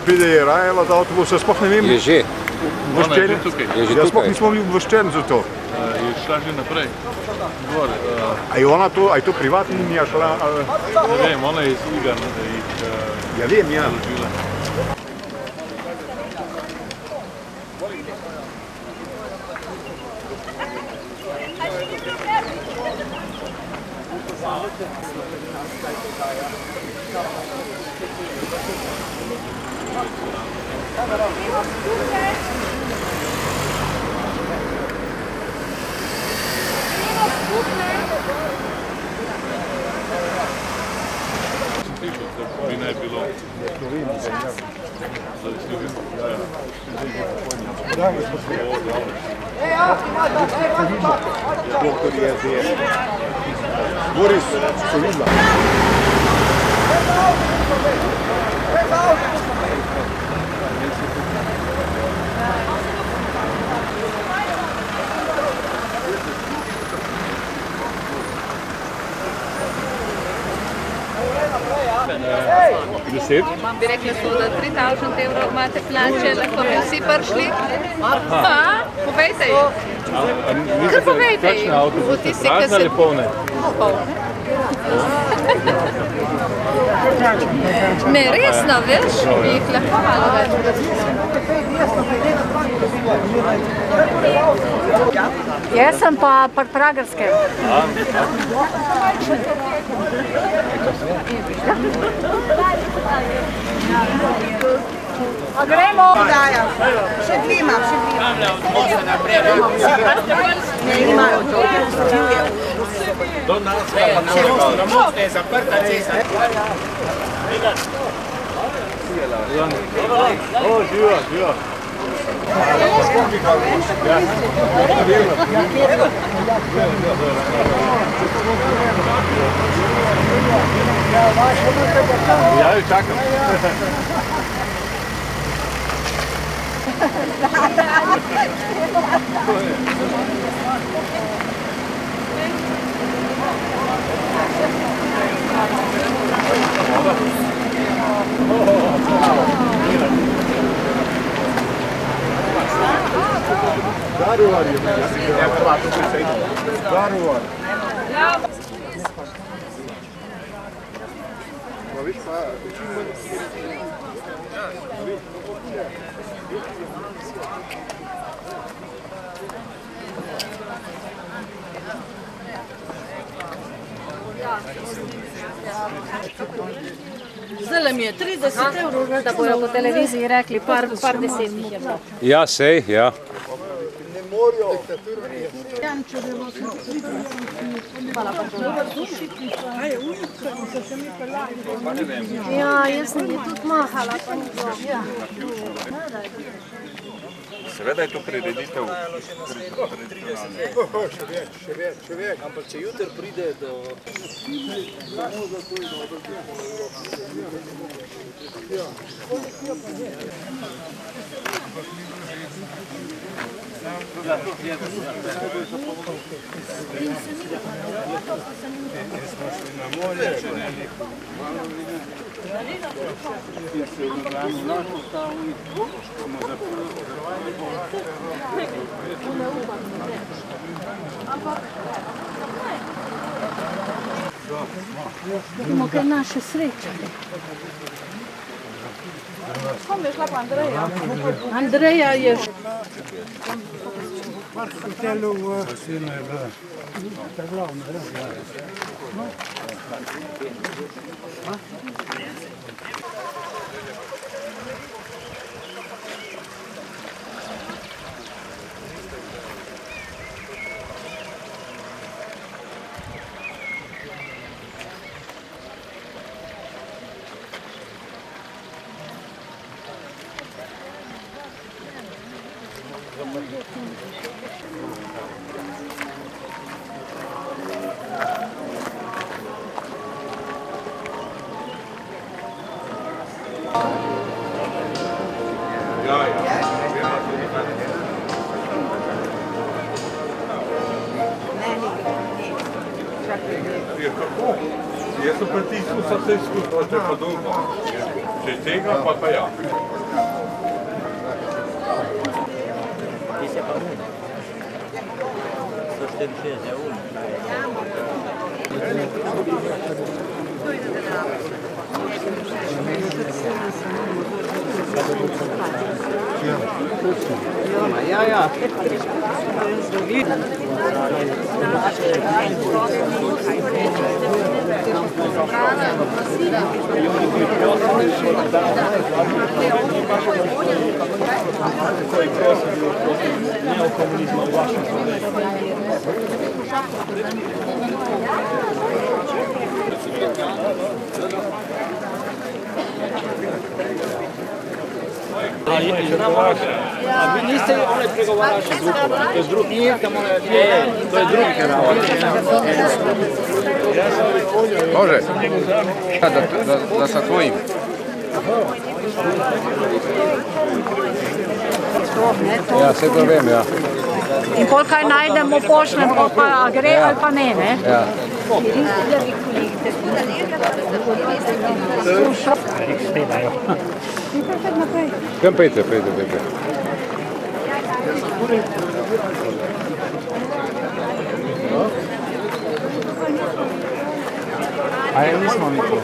Pride Rajeva z avtobusa, sploh ne vem. Je že. Obveščeni. Jaz sploh nismo bili obveščeni za to. Je šla že naprej. Gor. A je to privatna linija šla? Ne vem, ona je iz Iga, da jih Ja vem, ja. založila. Bi naj bilo. Doktor je SDS. Boris, so videla. Deset? Bi rekla so, da 3000 evrov imate plače, lahko bi vsi prišli. Povejte ji. Kar povejte ji. Kakšne avtobuse, prazne ali polne? Polne. Ne, resno, veš, bi jih lahko malo več. Jaz sem pa pri Pragerskem. A gremo? Še dvima. Ne imajo to. Do nas je zaprta cesta. Živa. Ja, čakam. Daruvar je. Daruvar. Zdaj mi je 30 evrov, da bojo po televiziji rekli, par deset jih je bilo. Ja, sej, ja. Ja, jaz sem ji tudi mahala, pa ni bilo. Seveda je to prireditev. Še več. Ampak če jutri pride do... Vidimo, kaj naše sreče. Kom je šla pa Andreja? Andreja je... Jaz sem pritisnil vse skupaj, če pa dolgo. Če tega, pa ja. Ja. A vi niste onaj pregovarači grupu, to je drugi. Nije tamo to je drugi kanal. Može, da sa tvojim. Ja, sve to vem, ja. In pol kaj najdemo, pošljemo, pa gre ali pa ne, ne? Ja. Kam pejte. A ja nismo nikoli.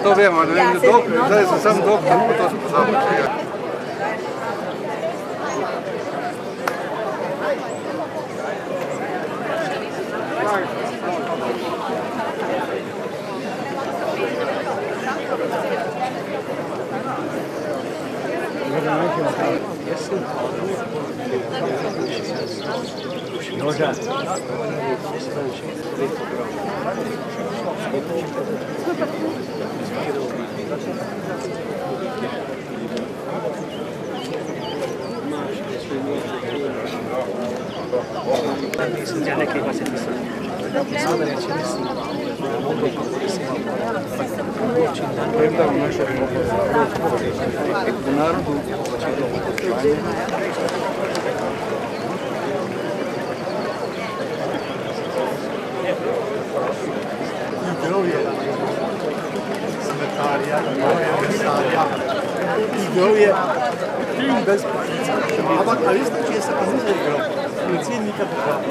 To vemo, ne vem, zdaj sem sam doktor, pa to sem pozabil. Igral je film bez pravice. Ampak, a veste, če se pa ni zaigral? Predsednika države.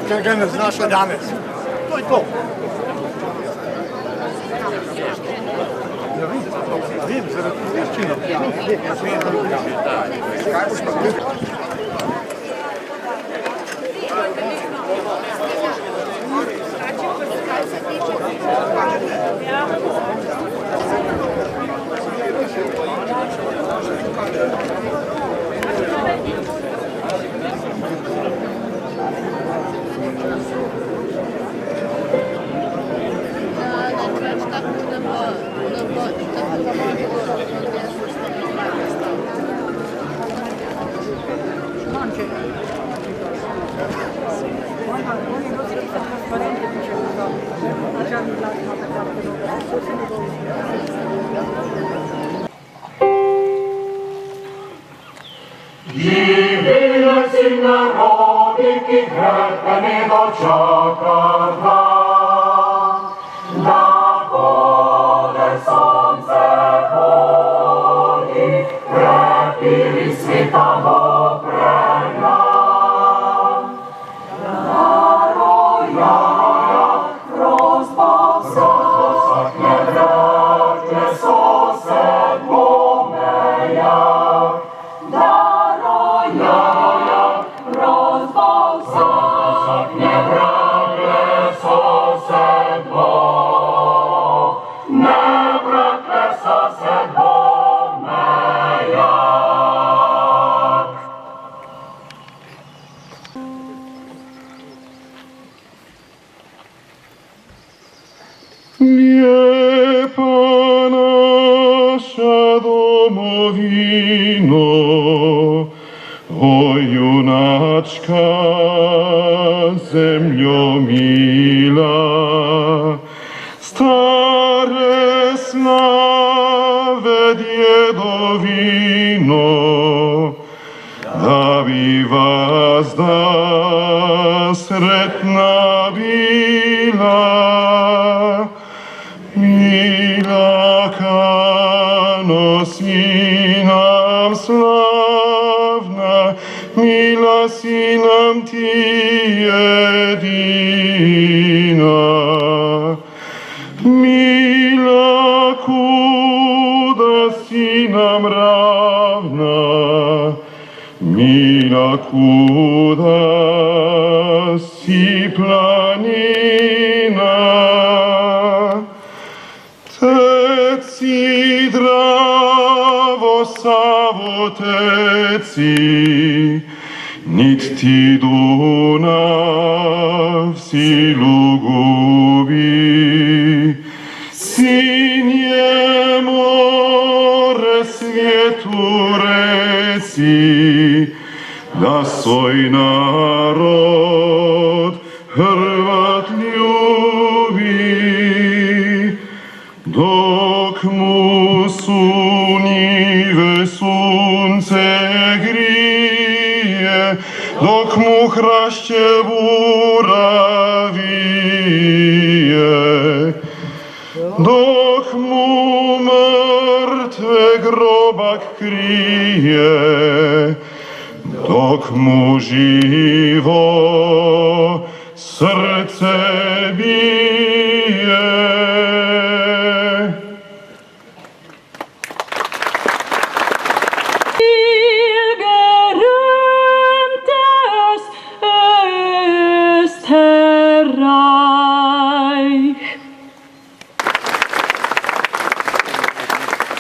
Kaj ga ne znaš danes? To je to. Ja, vem, zaradi veščine. Divile si narodi, ki greka ne dočaka dan, da kode sonce hodi, prepili sveta bo pregnan. Darojaja, rozbavsak ne vreke sosed pomeja, Darojaja, rozbavsak ne vreke sosed djedovino, da bi vas da sretna bila, milakano si nam slavna, mila si nam ti jedina. Mila kuda si nam ravna, mila kuda si planina. Teci, Dravo, Savo, teci, nit ti Dunav si lugubi, sinje more svijetu reci, da svoj narod Hrvat ljubi, dok mu sunive sunce grije, dok mu hrašće bura vije, dok mu mrtve grobak krije, dok mu živo srce bije.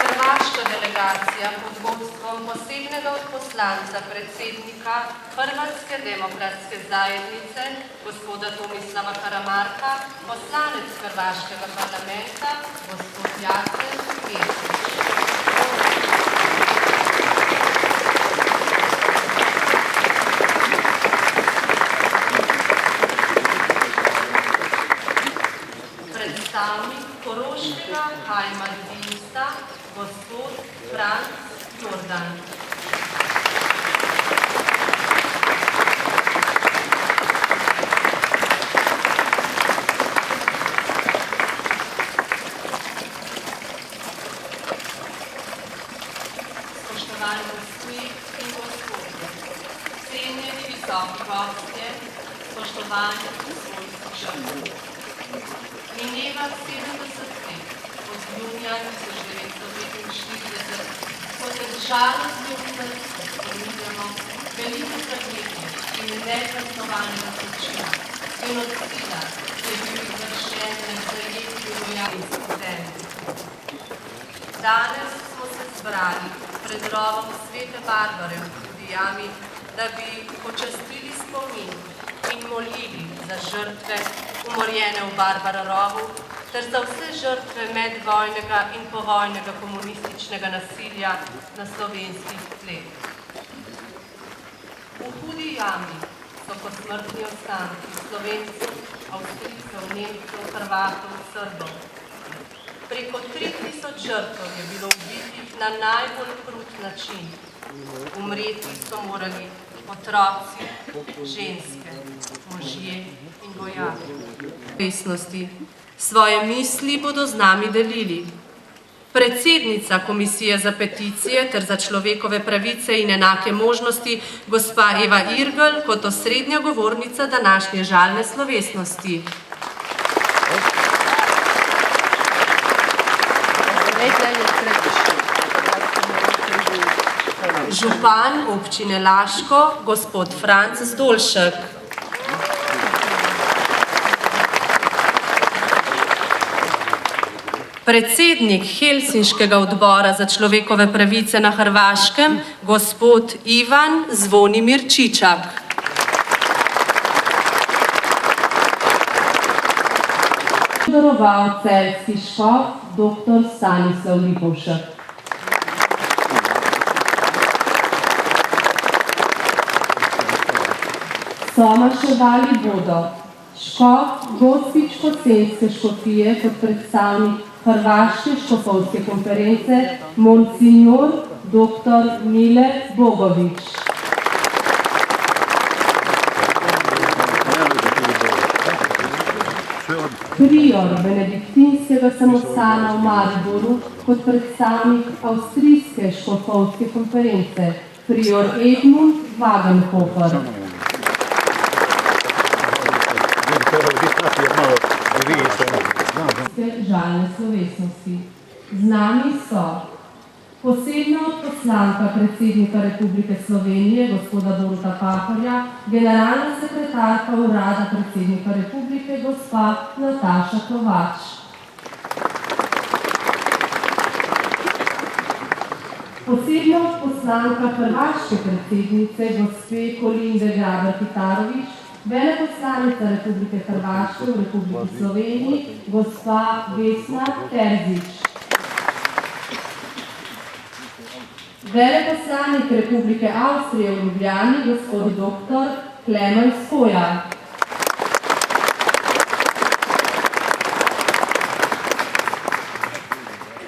Hrvaška delegacija pod vodstvom posebnega odposlanca predsednika Hrvatske demokratske zajednice, gospoda Tomislava Karamarka, poslanec Hrvaškega parlamenta, gospod Jacek Petrić. Predstavnik Koroškega Heimatdiensta, gospod Franc Jordan. Spoštovani gospe in gospodje, cenjeni visoki gostje, spoštovani gospod žrtve. Mineva 70 let od junija 1945, ko se z žalostjo spominjamo veliko tragedije in nekaznovalnega zločina, genocida, ki je bil izvršen med zajetji vojaki študenti. Danes smo se zbrali pred rovom Svete Barbare v Hudijami, da bi počastili spomin in molili za žrtve umorjene v Barbara rovu ter za vse žrtve medvojnega in povojnega komunističnega nasilja na slovenskih tleh. V Hudi jami so posmrtni ostanki Slovencev, Avstrijcev, Nemcev, Hrvatov, Srbov. Preko 3000 žrtev je bilo ubitih na najbolj krut način. Umreti so morali otroci, ženske, možje in vojaki. Svoje misli bodo z nami delili predsednica Komisije za peticije ter za človekove pravice in enake možnosti, gospa Eva Irgl, kot osrednja govornica današnje žalne slovesnosti. Župan občine Laško, gospod Franc Zdolšek. Predsednik Helsinškega odbora za človekove pravice na Hrvaškem, gospod Ivan Zvonimir Čičak. Daroval celjski škof, dr. Stanislav Lipovšek. Somaševali bodo škof Gospič Koceljske škofije kot predstavnik Hrvaške škofovske konference Monsignor dr. Mile Bogovič. Prior benediktinskega samostana v Mariboru kot predstavnik avstrijske škofovske konference, prior Edmund Wagenhofer. Žalne slovesnosti. Z nami so posebna odposlanka predsednika Republike Slovenije, gospoda Boruta Pahorja, generalna sekretarka Urada predsednika Republike, gospa Nataša Kovač. Posebna odposlanka hrvaške predsednice, gospe Kolinde Grabar-Kitarović, veleposlanica Republike Hrvaške v Republiki Sloveniji, gospa Vesna Terzić. Veleposlanik Republike Avstrije v Ljubljani, gospod dr. Klemen Skoja.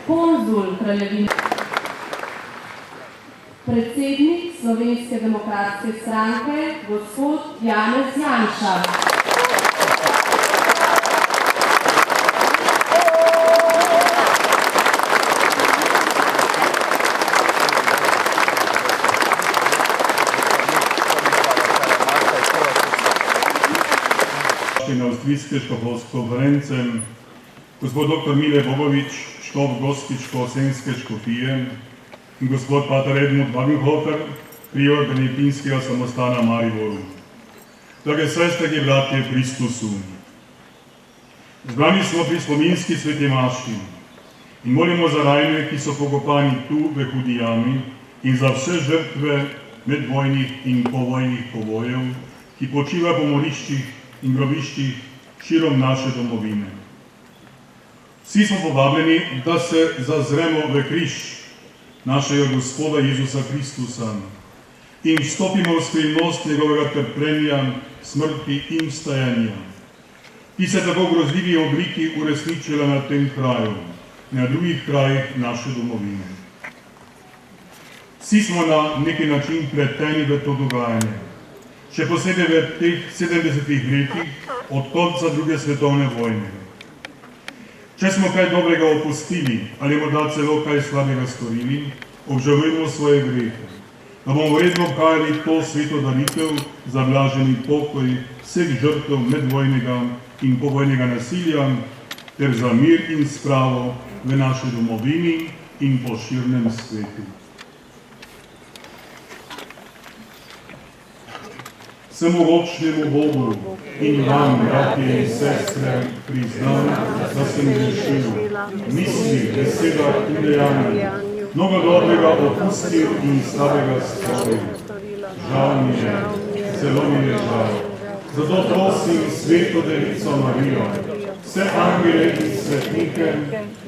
Konzul Kraljevine. Predsednik Slovenske demokratske stranke, gospod Janez Janša. Avstrijske škofovske konference, gospod dr. Mile Bogovič, škof Gospičko-Senske škofije, in gospod pater Edmund Wagenhofer, prior benediktinskega samostana v Mariboru. Drage sestre in bratje v Kristusu, zbrani smo pri spominski sveti maši in molimo za rajne, ki so pokopani tu v Hudi jami, in za vse žrtve medvojnih in povojnih pobojev, ki počivajo po moriščih in grobiščih širom naše domovine. Vsi smo povabljeni, da se zazremo v križ našega Gospoda Jezusa Kristusa in vstopimo v skrivnost njegovega trpljenja, smrti in vstajanja, ki se tako v grozljivi obliki uresničila na tem kraju, na drugih krajih naše domovine. Vsi smo na neki način pleteni v to dogajanje, še posebej v teh 70 letih od konca druge svetovne vojne. Če smo kaj dobrega opustili ali morda celo kaj slabega storili, obžalujemo svoje grehe, da bomo vredno kajali to sveto daritev za blaženi pokoj vseh žrtev medvojnega in povojnega nasilja ter za mir in spravo v naši domovini in po širnem svetu. Vsemogočnemu Bogu in vam, bratje in sestre, priznam, da sem grešil, misli, besedah in dejanj, mnogo dobrega opustil in slabega storil. Žal mi je, zelo mi je žal. Zato prosim Sveto Devico Marijo, vse angele in svetnike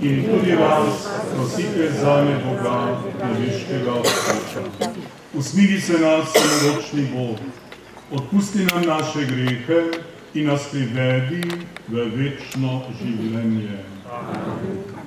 in tudi vas prosite zame Boga, nebeškega Oca. Usmili se nas, vsemogočni Bog, odpusti nam naše grehe in nas privedi v večno življenje. Amen.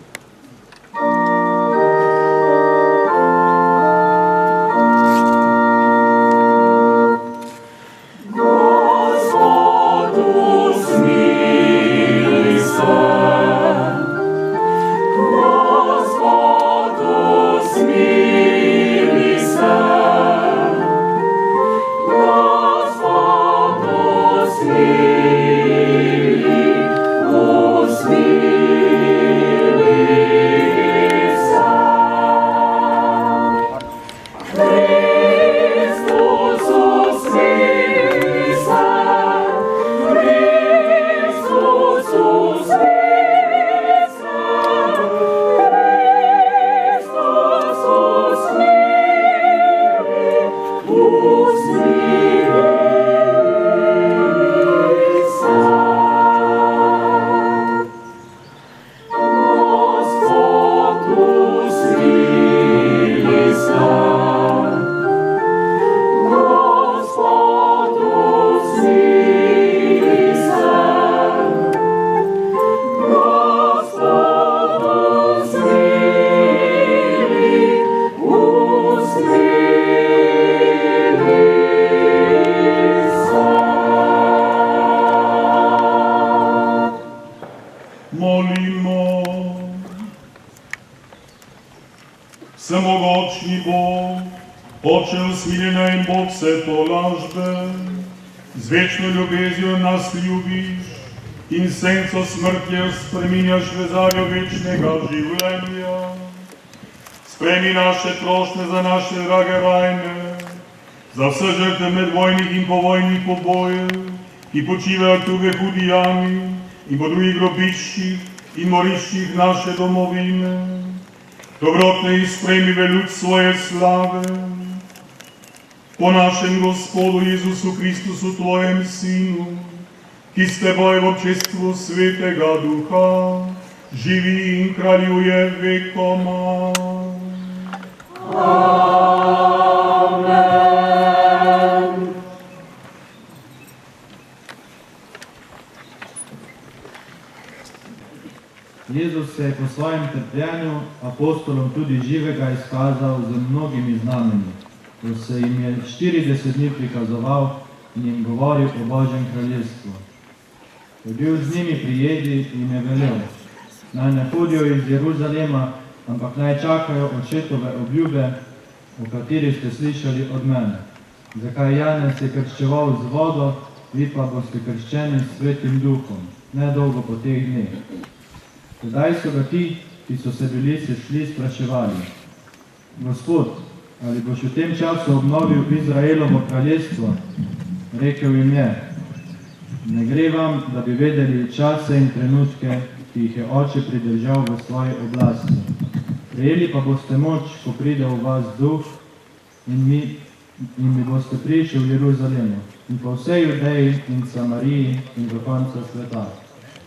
Usmili, Vsemogočni Bog, Oče usmiljena in Bog svetolažbe, z večno ljubezjo nas ljubiš in senco smrtje spreminjaš v zarjo večnega življenja. Spremi naše prošnje za naše drage rajne, za vse žrtve medvojnih in povojnih pobojev, ki počivajo tu v hudi jami in po drugih grobiščih in moriščih naše domovine. Dobrotne in spremi v luč svoje slave. Po našem Gospodu Jezusu Kristusu, Tvojem Sinu, ki s Teboj v občestvu Svetega Duha živi in kraljuje vekoma. Amen. Jezus se je po svojem trpljenju apostolom tudi živega izkazal z mnogimi znamenji, ko se jim je 40 dni prikazoval in jim govoril o Božjem kraljestvu. Ko je bil z njimi pri jedi, jim je velel, naj ne hodijo iz Jeruzalema, ampak naj čakajo očetove obljube, o kateri ste slišali od mene. Zakaj Janez je krščeval z vodo, vi pa boste krščeni s Svetim Duhom, nedolgo po teh dneh. Tedaj so ga ti, ki so se bili sešli, spraševali, Gospod, ali boš v tem času obnovil Izraelovo kraljestvo? Rekel jim je, ne gre vam, da bi vedeli čase in trenutke, ki jih je Oče pridržal v svoji oblasti. Prejeli pa boste moč, ko pride v vas Duh in mi boste prišli v Jeruzalemu in po vsej Judeji in Samariji in do konca sveta.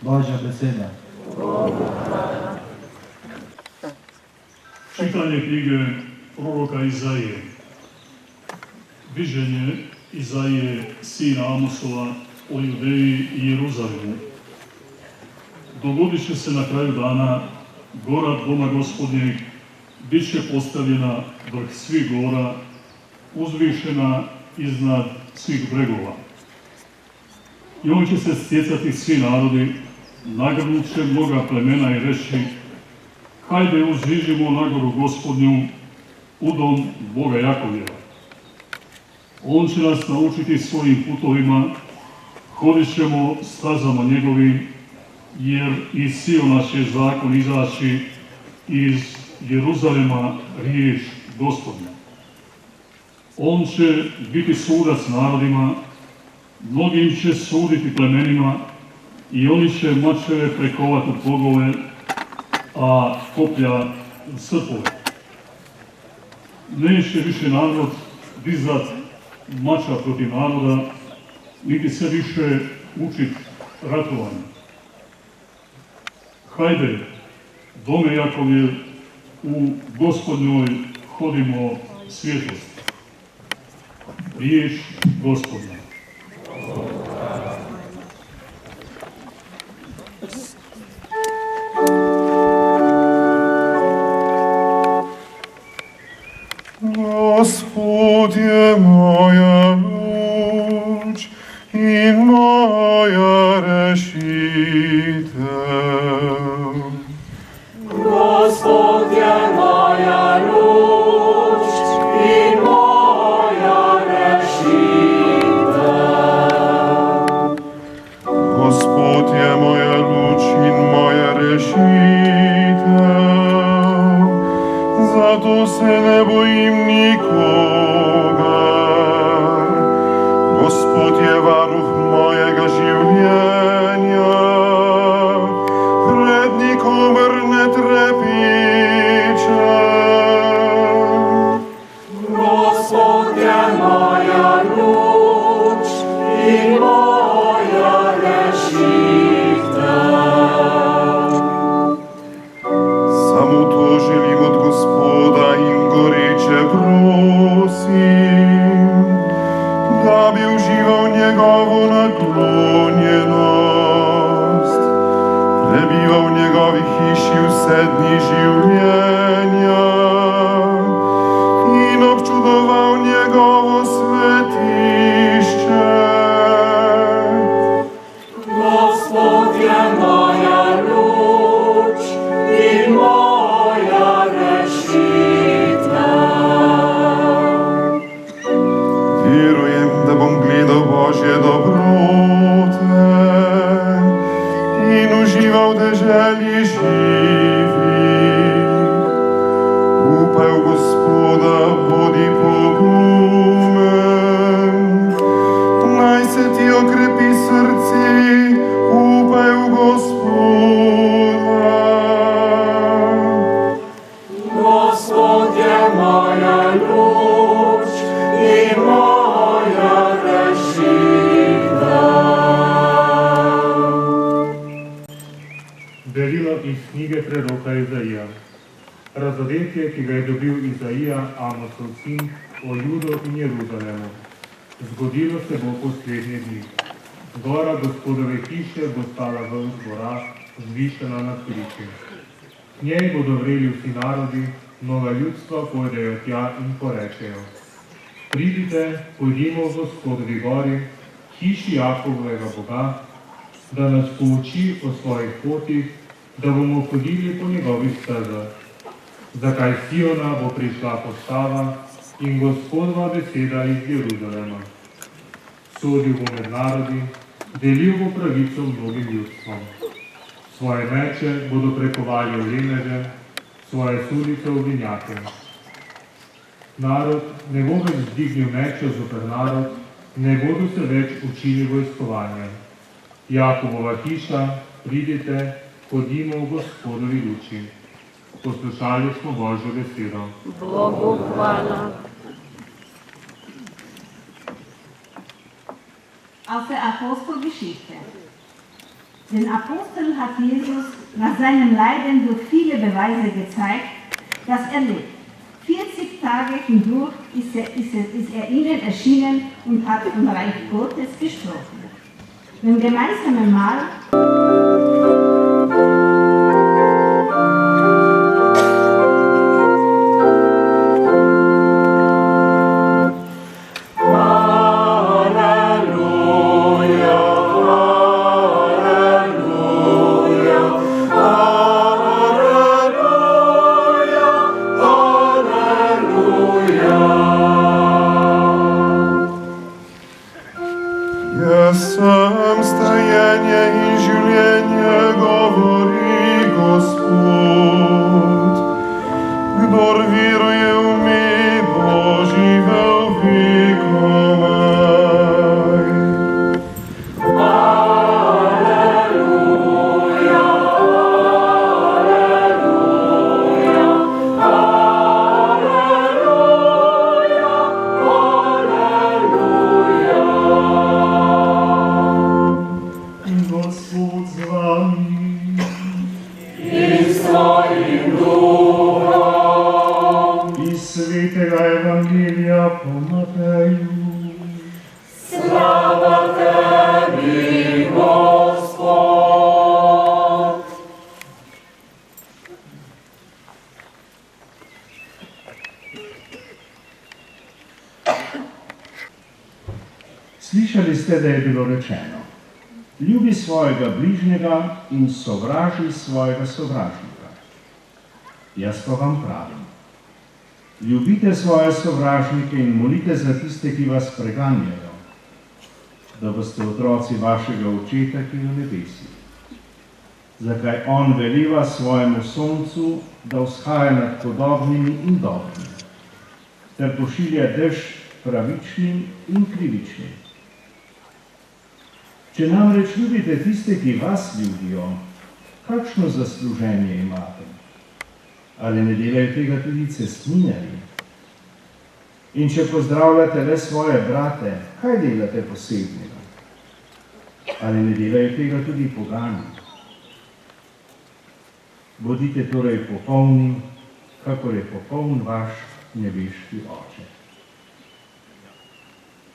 Božja beseda. Čitanje knjige proroka Izaije. Viđenje Izaije, sina Amosova, o Judeji i Jeruzalemu. Dogodit će se na kraju dana, gora Doma Gospodnjeg bit će postavljena vrh svih gora, uzvišena iznad svih bregova. I on će se stjecati svi narodi, nagrnut će mnoga plemena i reći, hajde uzdižimo na goru Gospodnju, u dom Boga Jakovljeva. On će nas naučiti svojim putovima, hodit ćemo stazama njegovim, jer iz Siona će zakon izaći, iz Jeruzalema riječ Gospodnja. On će biti sudac narodima, mnogim će suditi plemenima i oni će mačeve prekovati u plugove, a koplja u srpove. Neće više narod dizat mača protiv naroda, niti se više učit ratovanje. Hajde, dome Jakovljev, u Gospodnjoj hodimo svjetlosti. Riječ Gospodnja. Gospod je moja luč in moja rešitev. Gospod je moja luč in moja rešitev. Gospod je moja luč in moja rešitev. Zato se ne bojim nikogar. Gospod je varuh mojega življenja. Pred nikomer ne trepičem. Gospod je moja luč in moja rešitev. Samo to želim od Gospoda in goreče prosim, da bi užival njegovo Gospod je moja luč in moja rešitev. Berilo iz knjige preroka Izaija. Razodetje, ki ga je dobil Izaija, Amosov sin, o Judu in Jeruzalemu. Zgodilo se bo poslednje dni. Gora Gospodove hiše bo stala v gora, zvišena nad kriči. K njej bodo vreli vsi narodi, mnoga ljudstva pojdejo tja in porečejo. Pridite, pojdimo v Gospodovi gori, hiši Jakovovega Boga, da nas pouči o svojih potih, da bomo hodili po njegovih stezah. Zakaj Siona bo prišla postava in Gospodova beseda iz Jeruzalema. Sodil bo med narodi, delil bo pravico mnogim ljudstvom. Svoje meče bodo prekovali v lemeže, svoje sulice v vinjake. Narod ne bo več zdignil meča zoper narod, ne bodo se več učili vojskovanja. Jakobova hiša, pridite, hodimo v Gospodovi luči. Poslušali smo Božjo besedo. Bogu hvala. Aus der Apostelgeschichte. Den Apostel hat Jesus nach seinem Leiden durch viele Beweise gezeigt, dass er lebt. 40 Tage hindurch ist er ihnen erschienen und hat vom Reich Gottes gesprochen. Beim gemeinsamen Mahl Slišali ste, da je bilo rečeno, ljubi svojega bližnjega in sovraži svojega sovražnika. Jaz pa vam pravim, ljubite svoje sovražnike in molite za tiste, ki vas preganjajo, da boste otroci vašega očeta, ki je v nebesih. Zakaj on veliva svojemu soncu, da vzhaja nad podobnimi in dobrimi, ter pošilja dež pravičnim in krivičnim. Če namreč ljubite tiste, ki vas ljubijo, kakšno zasluženje imate? Ali ne delajo tega tudi cestninarji? In če pozdravljate le svoje brate, kaj delate posebnega? Ali ne delajo tega tudi pogani? Bodite torej popolni, kakor je popoln vaš nebeški Oče.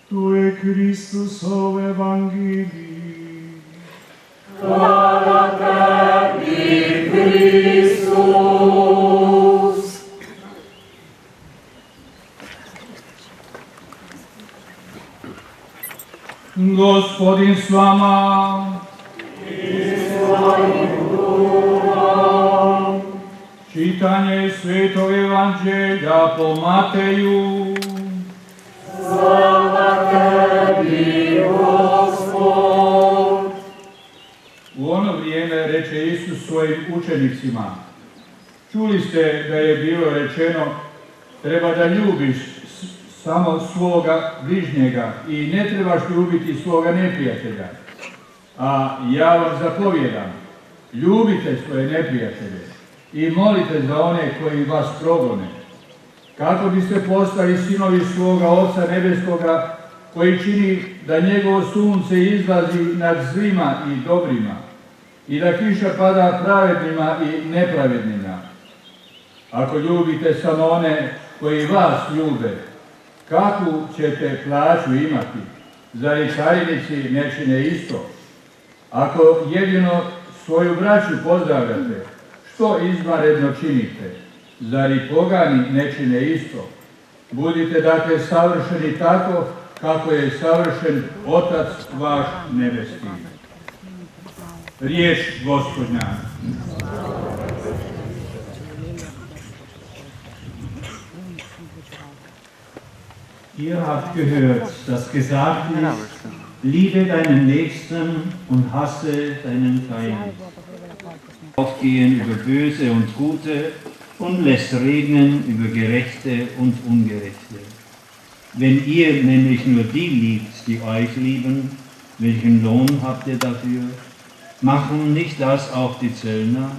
To je Kristusov evangelij. Hvala tebi, Kristus. Gospodin s vama. Čitanje Svetog Evanđelja po Mateju. Slava tebi, Gospod. U ono vrijeme reče Isus svojim učenicima, čuli ste da je bilo rečeno, treba da ljubiš samo svoga bližnjega i ne trebaš ljubiti svoga neprijatelja. A ja vam zapovjedam, ljubite svoje neprijatelje i molite za one koji vas progone, kako biste postali sinovi svoga Oca Nebeskoga, koji čini da njegovo sunce izlazi nad zlima i dobrima i da kiša pada pravednima i nepravednima. Ako ljubite samo one koji vas ljube, kakvu ćete plaću imati? Zar i carinici ne čine isto? Ako jedino svoju braću pozdravljate, što izvanredno činite? Zar i pogani ne čine isto? Budite dakle savršeni tako kako je savršen Otac vaš nebeski. Riječ Gospodnja. Ihr habt gehört, dass gesagt ist, liebe deinen Nächsten und hasse deinen Feind. Aufgehen über Böse und Gute und lässt regnen über Gerechte und Ungerechte. Wenn ihr nämlich nur die liebt, die euch lieben, welchen Lohn habt ihr dafür? Machen nicht das auch die Zöllner?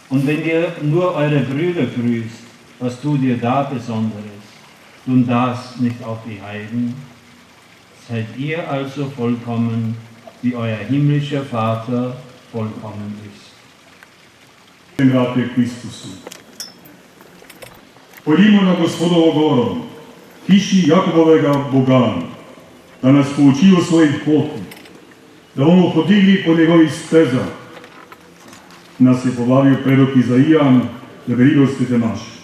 Und wenn ihr nur eure Brüder grüßt, was tut ihr da Besonderes? Tun das nicht auch die Heiden? Seid ihr also vollkommen, wie euer himmlischer Vater vollkommen ist. Brate Kristusu. Pojdimo na Gospodovo goro, hiši Jakobovega Boga, da nas pouči o svojih poti, da bomo hodili po njegovih stezah. Nas je povabil prorok Izaija, da verijo svete naše.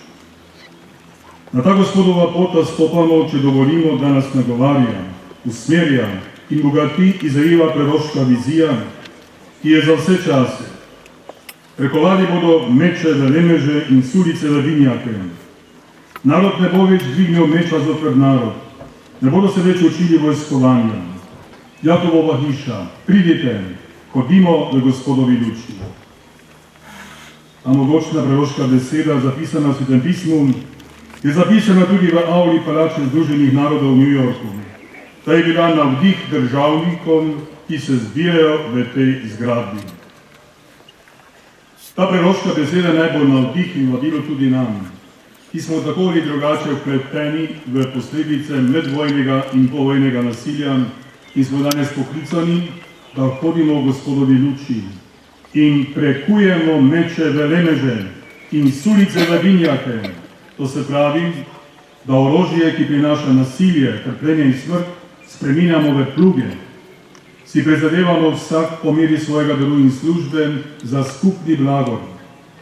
Na ta Gospodova pota stopamo, če dovolimo, da nas nagovarja, usmerja in bogati Izaijeva proroška vizija, ki je za vse čase. Prekovali bodo meče velemeže in sulice levinjake. Narod ne bo več dvignil meča zoper narod, ne bodo se več učili vojskovanja. Jakobova hiša, pridite, hodimo v Gospodovi luči. Ta mogočna proroška beseda, zapisana v Svetem pismu, je zapisana tudi v avli Palače Združenih narodov v New Yorku. Ta je bila navdih državnikom, ki se zbirajo v tej zgradbi. Ta proroška beseda najbolj navdih in vadilo tudi nam, ki smo tako ali drugače vpleteni v posledice medvojnega in povojnega nasilja in smo danes poklicani, da hodimo v Gospodovi luči in prekujemo meče velemeže in sulice levinjake. To se pravi, da orožje, ki prinaša nasilje, trpljenje in smrt, spreminjamo v pluge. Si prizadevamo vsak po meri svojega delu in službe za skupni blagor,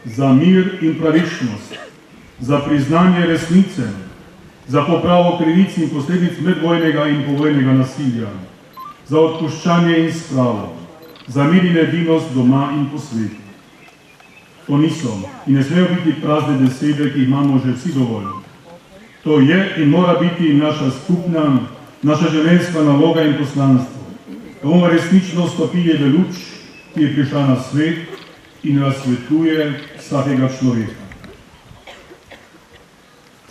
za mir in pravičnost, za priznanje resnice, za popravo krivic in posledic medvojnega in povojnega nasilja, za odpuščanje in spravo, za mir in edinost doma in po svetu. To niso in ne smejo biti prazne besede, ki jih imamo že vsi dovolj. To je in mora biti naša skupna, naša življenjska naloga in poslanstvo, da bomo resnično stopili v luč, ki je prišla na svet in razsvetljuje vsakega človeka.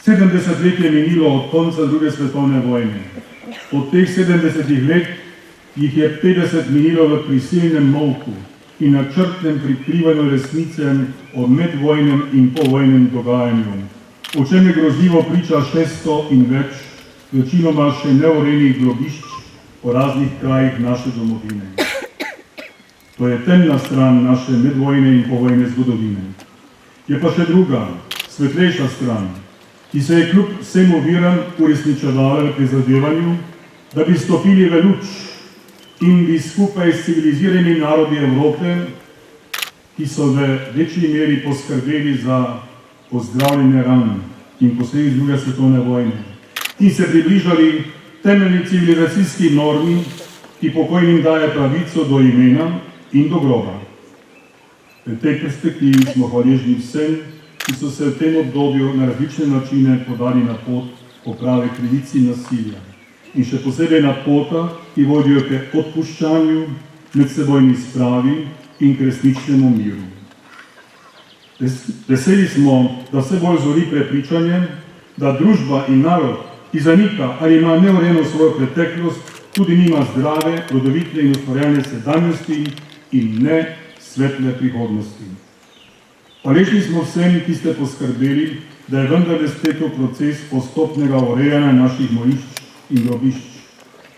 70 let je minilo od konca druge svetovne vojne. Od teh 70 let jih je 50 minilo v prisilnem molku in načrtnem prikrivanju resnice o medvojnem in povojnem dogajanju, o čem je grozljivo priča 600 in več, večinoma še neurejenih grobišč po raznih krajih naše domovine. To je temna stran naše medvojne in povojne zgodovine. Je pa še druga, svetlejša stran, ki se je kljub vsem oviram uresničevala v prizadevanju, da bi stopili v luč in bi skupaj s civilizirani narodi Evrope, ki so v večji meri poskrbeli za pozdravljene ran in posledic druge svetovne vojne, in se približali temeljni civilizacijski normi, ki pokojnim daje pravico do imena in do groba. V tej perspektivi smo hvaležni vsem, ki so se v tem obdobju na različne načine podali na pot poprave krivic in nasilja. In še posebej na pota, ki vodijo k odpuščanju, medsebojni spravi in k resničnemu miru. Veseli smo, da vse bolj zori prepričanje, da družba in narod, ki zanika ali ima neurejeno svojo preteklost, tudi nima zdrave, rodovitne in ustvarjalne sedanjosti in ne svetle prihodnosti. Hvaležni smo vsem, ki ste poskrbeli, da je vendarle stekel proces postopnega urejanja naših morišč in grobišč,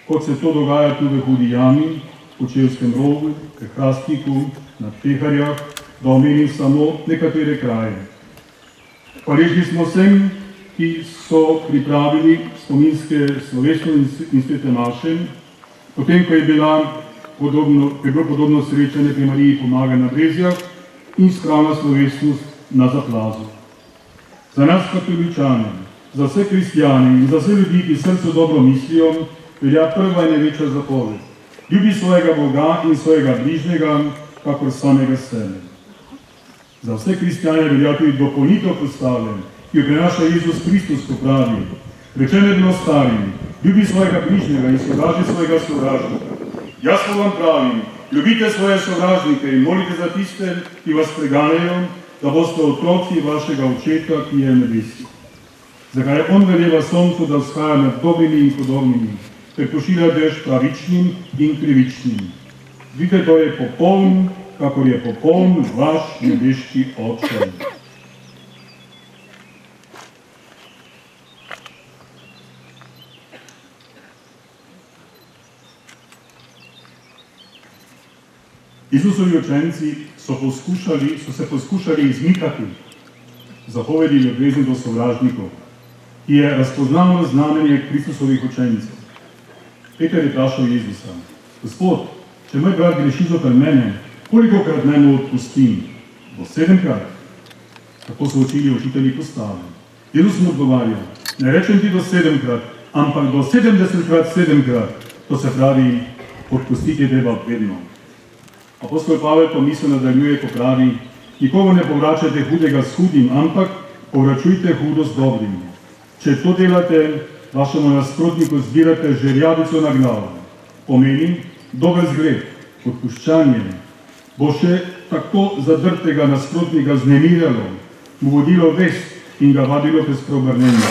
kot se to dogaja tudi v Hudi Jami, v Kočevskem Rogu, v Hrastniku, na Peharjah, da omenim samo nekatere kraje. Hvaležni smo vsem, ki so pripravili spominske slovesno in svete maše, potem, ko je bilo podobno srečanje pri Mariji Pomagaj na Brezjah in spravna slovesnost na Zaplazu. Za nas katoličane, za vse kristjane in za vse ljudi, ki srcu dobro mislijo, velja prva in največja zapoved. Ljubi svojega Boga in svojega bližnjega, kakor samega sebe. Za vse kristjane velja tudi dopolnitev postave, ki jo prenaša Jezus Kristus, ko pravi: rečeno je bilo starim, ljubi svojega bližnjega in sovraži svojega sovražnika. Jaz pa vam pravim, ljubite svoje sovražnike in molite za tiste, ki vas preganjajo, da boste otroci vašega očeta, ki je v nebesih. Zakaj on veleva soncu, da vzhaja med dobrimi in hudobnimi, ter pošilja dež pravičnim in krivičnim. Vidite, to je popoln, kakor je popoln vaš nebeški Oče. Jezusovi učenci so se poskušali izmikati zapovedi ljubezni do sovražnikov, ki je razpoznavno znamenje Kristusovih učencev. Peter je vprašal Jezusa: Gospod, če moj brat greši zoper mene, kolikokrat naj mu odpustim? Do 7-krat? Tako so učili učitelji postave. Jezus mu odgovarja: ne rečem ti do 7-krat, ampak do 70-krat 7-krat. To se pravi, odpustiti treba vedno. Apostol Pavel pa misel nadaljuje, ko pravi: nikomu ne povračajte hudega s hudim, ampak povračujte hudo s dobrim. Če to delate, vašemu nasprotniku zbirate žerjavico na glavo. Pomeni dober zgled, odpuščanje. Bo še tako zadrtega nasprotnika znemirjalo, mu vodilo vest in ga vadilo k spreobrnenju,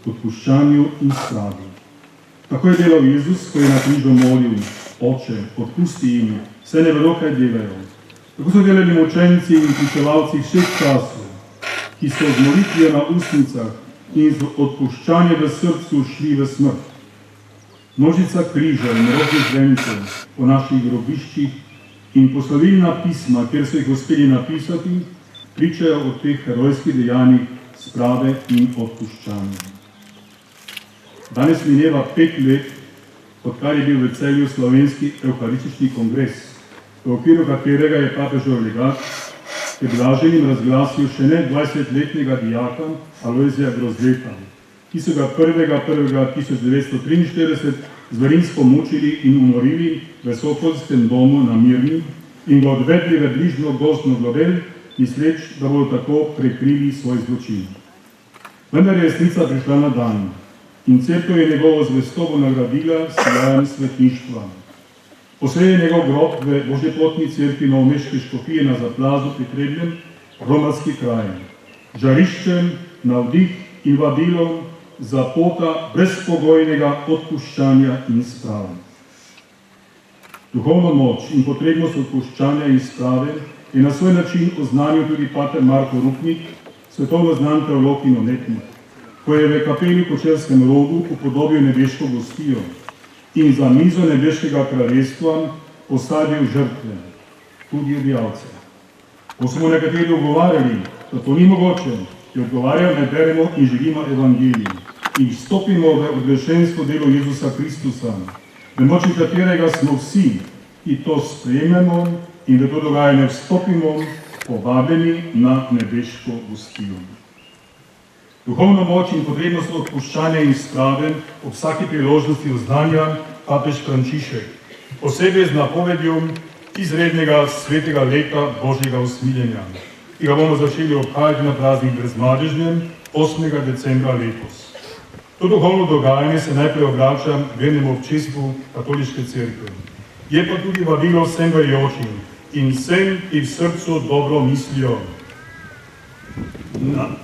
odpuščanju in spravi. Tako je delal Jezus, ko je na križu molil: Oče, odpusti jim, saj ne vedo, kaj delajo. Tako so delali mučenci in pričevalci vseh časov, ki so z molitvijo na ustnicah in z odpuščanjem v srcu šli v smrt. Množica križa in rožnih vencev po naših grobiščih in poslovilna pisma, kjer so jih uspeli napisati, pričajo o teh herojskih dejanjih sprave in odpuščanja. Danes mineva 5 let, odkar je bil v Celju slovenski evharistični kongres, v okviru katerega je papežev legat pred blaženim razglasil še ne 20-letnega dijaka Alojzija Grozleta, ki so ga 1.1.1943 zverinsko mučili in umorili v Sokolskem domu na Mirni in ga odvedli v bližnjo gozdno globel, misleč, da bodo tako prekrili svoj zločin. Vendar je resnica prišla na dan in cerkev je njegovo zvestobo nagradila s sijajem svetništva. Poslej je njegov grob v Božjeplotni cerkvi Novomeške škofije na Zaplazu pri Trebnjem, romarski kraj, žariščem, navdih in vabilom za pota brezpogojnega odpuščanja in sprave. Duhovno moč in potrebnost odpuščanja in sprave je na svoj način oznanil tudi pater Marko Rupnik, svetovno znan teolog in umetnik, ko je v kapeli v Kočevskem Rogu upodobil nebeško gostijo in za mizo nebeškega kraljestva posadil žrtve, tudi ubijalce. Ko smo nekateri ugovarjali, da to ni mogoče, je odgovarjal, ne beremo in živimo evangelij in vstopimo v odrešensko delo Jezusa Kristusa, v moči katerega smo vsi, ki to sprejmemo in v to dogajanje vstopimo, povabljeni na nebeško gostijo. Duhovno moč in potrebnost odpuščanja in sprave ob vsaki priložnosti oznanja papež Frančišek, posebej z napovedjo izrednega svetega leta Božjega usmiljenja, ki ga bomo začeli obhajati na praznik Brezmadežnem 8. decembra letos. To duhovno dogajanje se najprej obrača vernemu občestvu katoliške cerkve. Je pa tudi vabilo vsem verjočim in vsem, ki v srcu dobro mislijo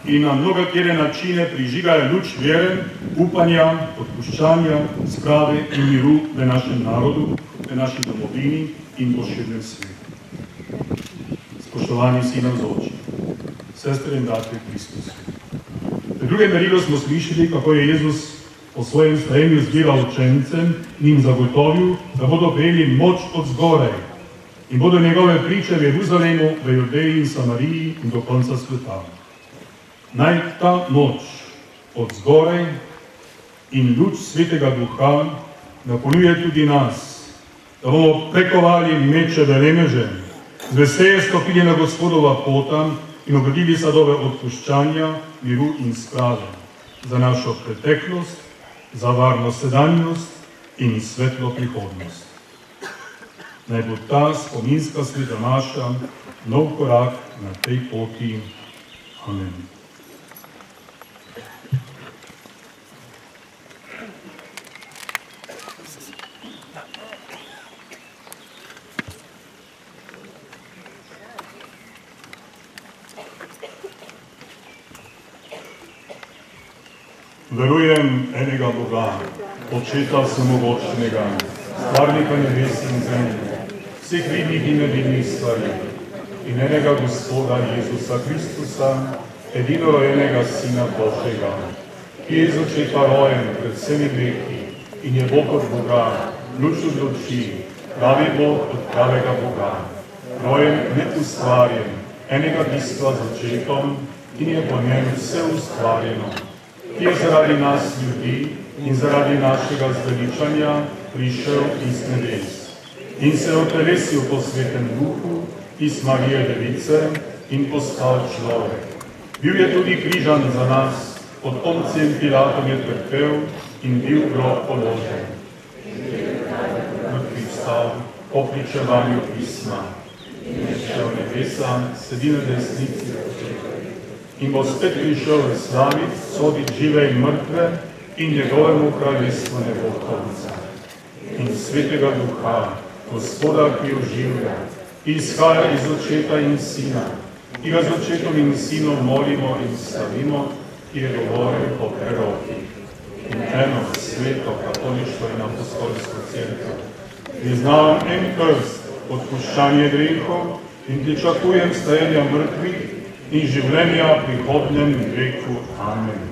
in na mnogatere načine prižigajo luč vere, upanja, odpuščanja, sprave in miru v našem narodu, v naši domovini in po širnem svetu. Spoštovani vsi navzoči, sestre in bratje Kristus. V drugem merilu smo slišali, kako je Jezus po svojem sprejemju zbiral učencem in jim zagotovil, da bodo prejeli moč od zgoraj in bodo njegove priče v Jeruzalemu, v Judeji in Samariji in do konca sveta. Naj ta moč od zgoraj in luč Svetega Duha napolnjuje tudi nas, da bomo prekovali meče velemeže, zvesteje stopili na Gospodova pota in obrodili sadove odpuščanja, miru in sprave za našo preteklost, za varno sedanjost in svetlo prihodnost. Naj bo ta spominska sleda naša nov korak na tej poti. Amen. Verujem enega Boga, Očeta Vsemogočnega, Stvarnika nebes in zemlje, vseh vidnih in nevidnih stvari, in enega Gospoda Jezusa Kristusa, edinorojenega Sina Božjega, ki je iz Očeta rojen pred vsemi greki in je Bog od Boga, luč od luči, pravi Bog od pravega Boga, rojen neustvarjen, enega bistva z Očetom in je po njem vse ustvarjeno, ki je zaradi nas ljudi in zaradi našega zveličanja prišel iz nebes in se otelesil po Svetem Duhu iz Marije Device in postal človek. Bil je tudi križan za nas, pod Poncijem Pilatom je trpel in bil v grob položen. Mrtvi vstal po pričevanju pisma in je šel v nebesa, sedi na desnici in bo spet prišel v slavi, sodit žive in mrtve in njegovemu kraljestvu ne bo konca. In Svetega Duha, Gospoda, ki oživlja, ki izhaja iz Očeta in Sina, ki ga z Očetom in Sinom molimo in slavimo, ki je govoril po prerokih. In eno sveto katoliško in apostolsko cerkev. Priznavam en krst, odpuščanje grehov in pričakujem stajenja mrtvih in življenja v prihodnjem veku. Amen.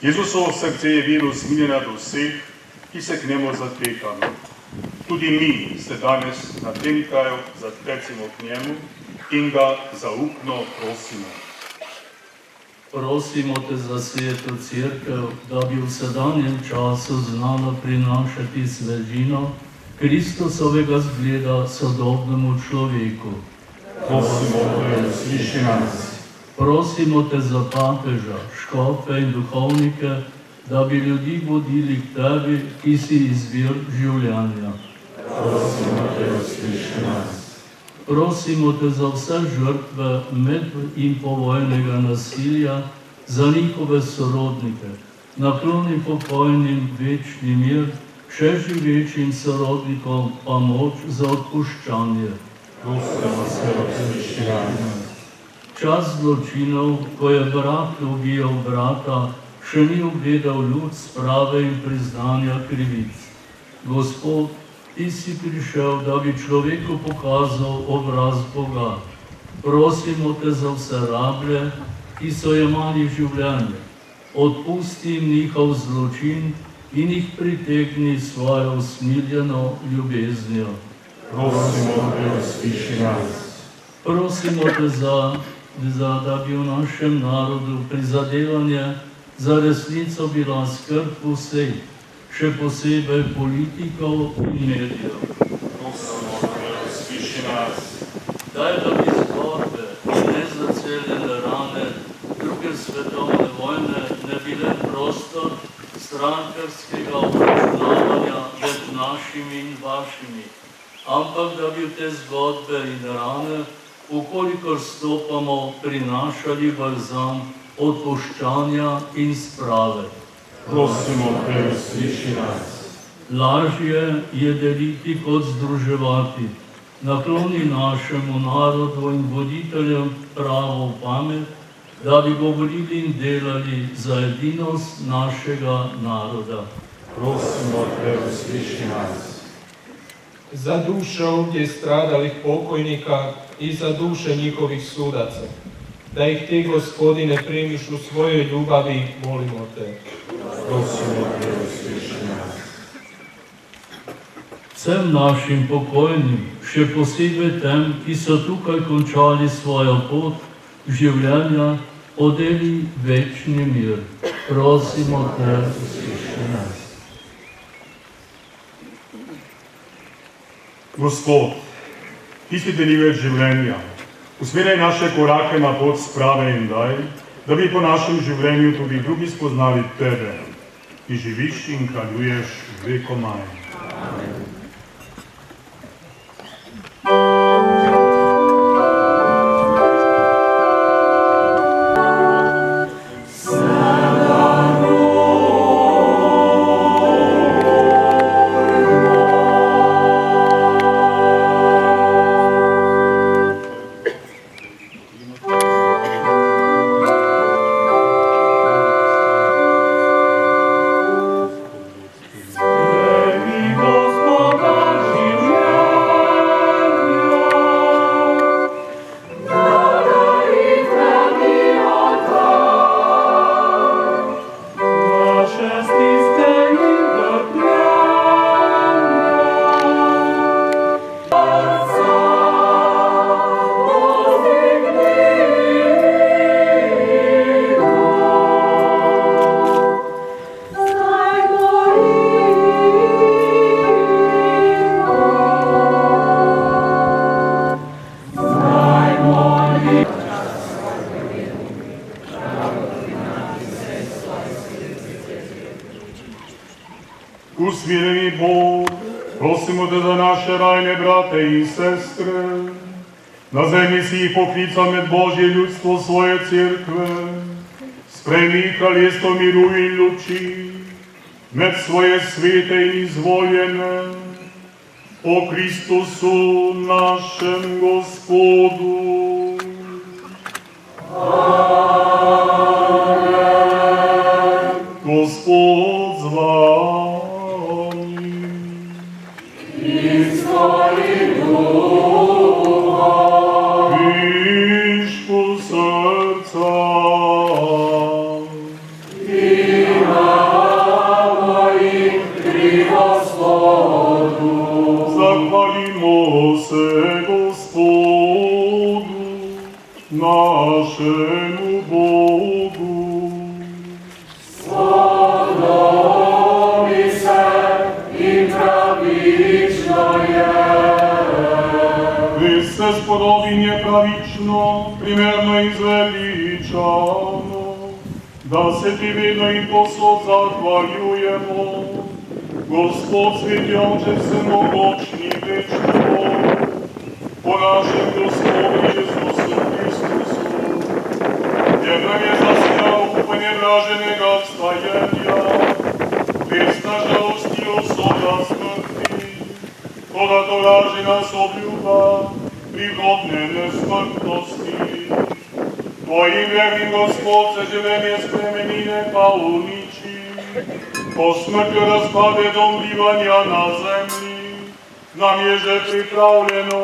Jezusovo srce je vir usmiljenja do vseh, ki se k njemu zatekamo. Tudi mi se danes na tem kraju zatecimo k njemu in ga zaupno prosimo. Prosimo te za sveto cerkev, da bi v sedanjem času znala prinašati svežino Kristusovega zgleda sodobnemu človeku. Prosimo te, usliši nas. Prosimo te za papeža, škofe in duhovnike, da bi ljudi vodili k tebi, ki si izvir življenja. Prosimo te, usliši nas. Prosimo te za vse žrtve med- in povojnega nasilja, za njihove sorodnike, nakloni pokojnim večni mir, še živečim sorodnikom pa moč za odpuščanje. Prosimo te, usliši nas. Čas zločinov, ko je brat ubijal brata, še ni ugledal luč sprave in priznanja krivic. Gospod, ti si prišel, da bi človeku pokazal obraz Boga. Prosimo te za vse rablje, ki so jemali življenje. Odpusti jim njihov zločin in jih pritegni svojo usmiljeno ljubeznijo. Prosimo te, usliši nas. Prosimo te da bi v našem narodu prizadevanje za resnico bila skrb vseh, še posebej politikov in medijev. Prosimo te, usliši nas. Daj, da bi zgodbe in nezaceljene rane druge svetovne vojne ne bile prostor strankarskega obračunavanja med našimi in vašimi, ampak da bi v te zgodbe in rane, ukolikor stopamo, prinašali balzam odpuščanja in sprave. Prosimo te, usliši nas. Lažje je deliti kot združevati. Nakloni našemu narodu in voditeljem pravo pamet, da bi govorili in delali za edinost našega naroda. Prosimo te, usliši nas. Za duše ovdje stradalih pokojnika i za duše njihovih sudaca, da ih ti, Gospodine, primiš u svojoj ljubavi, molimo te. Prosimo te, usliši nas. Vsem našim pokojnim, še posebej tem, ki so tukaj končali svojo pot življenja, podeli večni mir. Prosimo te, usliši nas. Gospod, ti si delivec življenja. Usmerjaj naše korake na pot sprave in daj, da bi po našem življenju tudi drugi spoznali tebe, ki živiš in kraljuješ vekomaj. Amen. Usmileni Bog, prosimo te za naše rajne brate in sestre. Na zemlji si jih poklical med Božje ljudstvo svoje cerkve. Sprejmi kraljestvo miru in luči med svoje svete in izvoljene. Po Kristusu našem Gospodu. Amen. Gospod z vami. In s tvojim duhom. Pišku srca. Imamo jih pri Gospodu. Zahvalimo se Gospodu, našemu Bogu. Spodobi se in pravično je. Res se spodobi in je pravično, primerno in zveličano, da se ti vedno in posod zahvaljujemo. Gospod sveti oče vsemogočni večni Bog, po našem Gospodu Jezusu Kristusu, jer nam je zasilal upanje blaženega vstajenja, vesna žalosti usoda smrti, toda tolaži nas obljuba prihodne nesmrtnosti. Tvojim vernim Gospod se življenje spremenine pa uniči, po smrtju razpade dom bivanja na zemlji, nam je že pripravljeno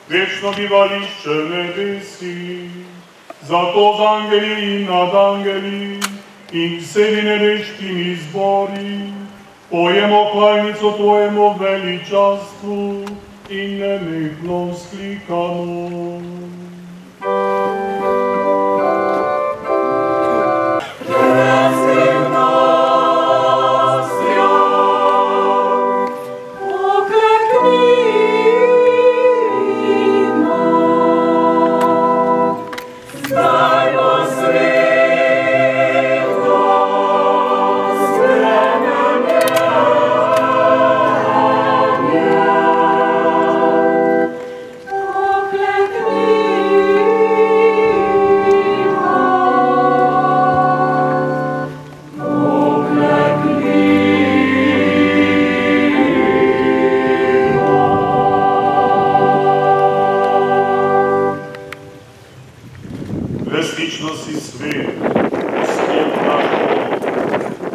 večno bivališče nebesi. Zato z angeli in nad angeli in vsemi nebeškimi zbori pojemo hvalnico tvojemu veličastvu in nenehno vzklikamo. Resnično si svet, Gospod naš Bog,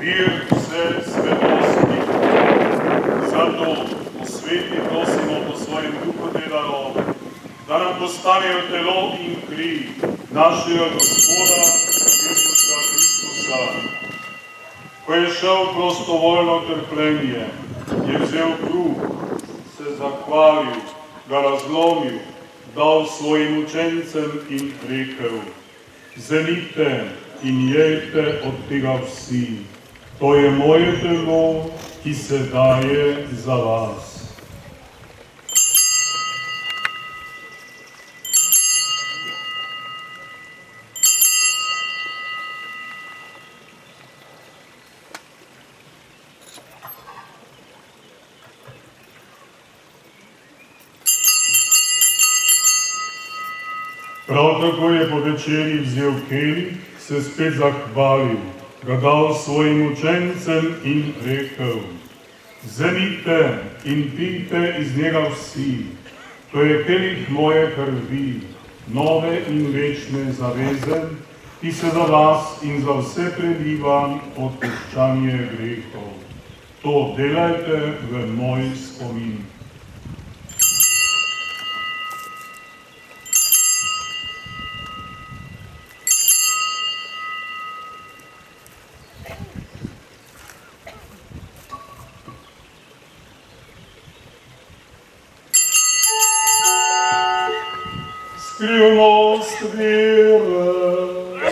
vir vse svetosti. Zato v sveti prosimo po svojem duhu te darove, da nam postanejo telo in kri našega Gospoda Jezusa Kristusa. Ko je šel prostovoljno trpljenje, je vzel kruh, se zahvalil, ga razlomil, dal svojim učencem in rekel: vzemite in jejte od tega vsi, to je moje telo, ki se daje za vas. Prav tako je po večeri vzel kelih, se spet zahvalil, ga dal svojim učencem in rekel: vzemite in pijte iz njega vsi, to je kelih moje krvi, nove in večne zaveze, ki se za vas in za vse preliva odpuščanje grehov. To delajte v moj spomin. Skrivnost vere.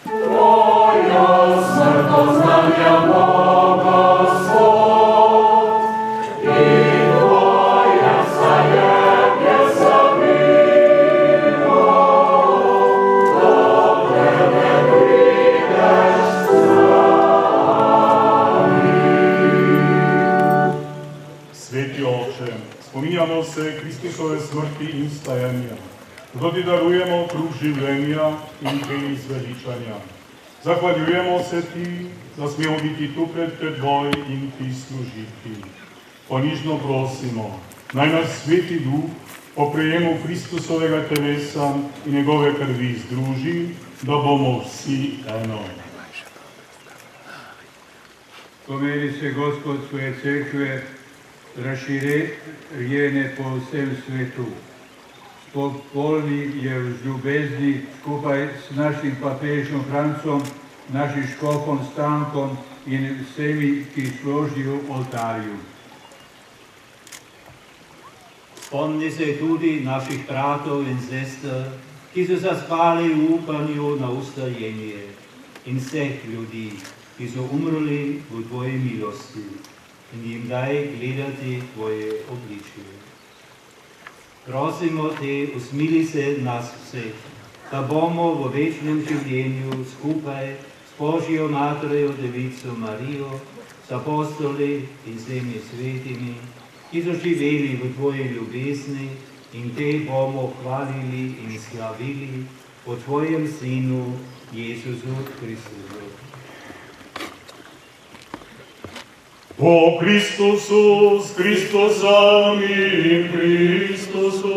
Tvoja smrto znanja Boga svoj, in tvoja zajetja samimo, dokler ne prideš s nami. Sveti Oče, spominjamo se Kristusove smrti in stajanja. Zato ti darujemo kruh življenja in kelih zveličanja. Zahvaljujemo se ti, da smemo biti tu pred teboj in ti služiti. Ponižno prosimo, naj nas Sveti Duh po prejemu Kristusovega telesa in njegove krvi združi, da bomo vsi eno. Pomeri se Gospod svoje cerkve razširjene po vsem svetu. Polni je v ljubezni skupaj s našim papežom Francom, našim škofom Stankom in vsemi, ki služijo oltarju. Spomni se tudi naših bratov in sester, ki so zaspali v upanju na ustajenje, in vseh ljudi, ki so umrli v tvoji milosti, in jim daj gledati tvoje obličje. Prosimo te, usmili se nas vseh, da bomo v večnem življenju skupaj s Božjo Materjo Devico Marijo, s apostoli in vsemi svetimi, ki so živeli v tvoji ljubezni, in te bomo hvalili in slavili po tvojem Sinu Jezusu Kristusu. Po Kristusu, s Kristusom in Kristusu,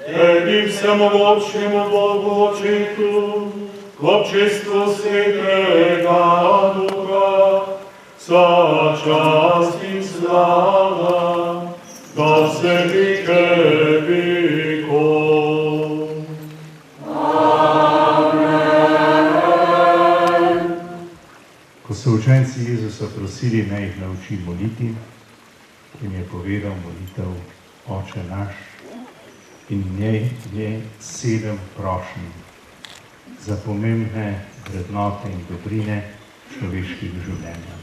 tebi vsemogočnemu Bogu Očetu, k občestvu Svetega Duha, vsa čast in slava, da se vike vekov. Ko so učenci Jezusa prosili, naj jih nauči moliti, jim je povedal molitev Oče naš in v njej je 7 prošenj za pomembne vrednote in dobrine človeškega življenja.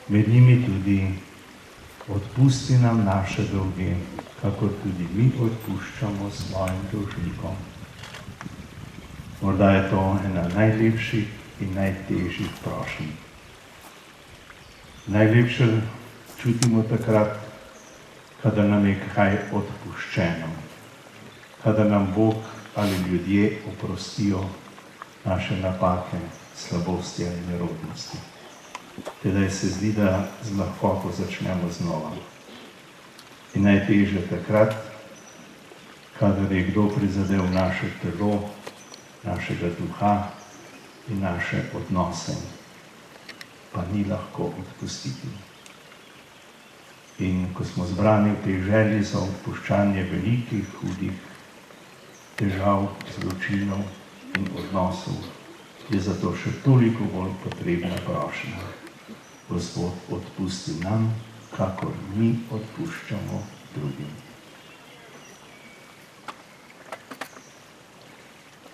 Med njimi tudi: odpusti nam naše dolge, kakor tudi mi odpuščamo svojim dolžnikom. Morda je to ena najlepših in najtežjih prošenj. Najlepše čutimo takrat, kadar nam je kaj odpuščeno, kadar nam Bog ali ljudje oprostijo naše napake, slabosti ali nerodnosti. Tedaj se zdi, da z lahkoto začnemo znova. In najtežje takrat, kadar je kdo prizadel naše telo, našega duha in naše odnose, pa ni lahko odpustiti. In ko smo zbrani v tej želji za odpuščanje velikih, hudih težav, zločinov in odnosov, je zato še toliko bolj potrebna prošnja. Gospod, odpusti nam, kakor mi odpuščamo drugim.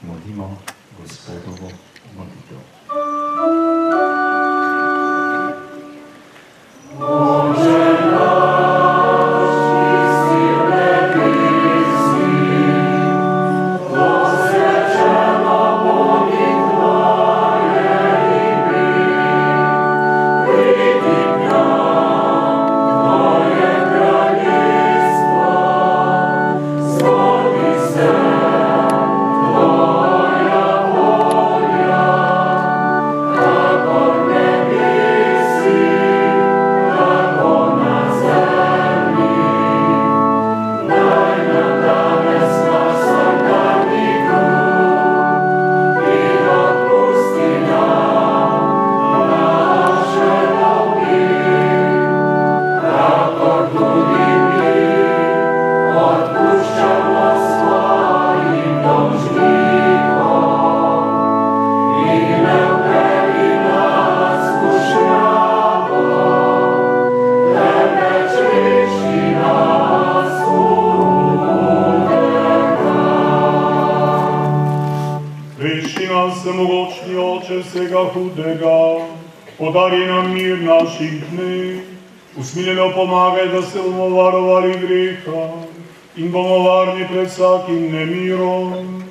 Molimo Gospodovo molitev. Vsemogočni Oče vsega hudega, podari nam mir naših dni, usmiljeno pomagaj, da se bomo varovali greha in bomo varni pred vsakim nemirom,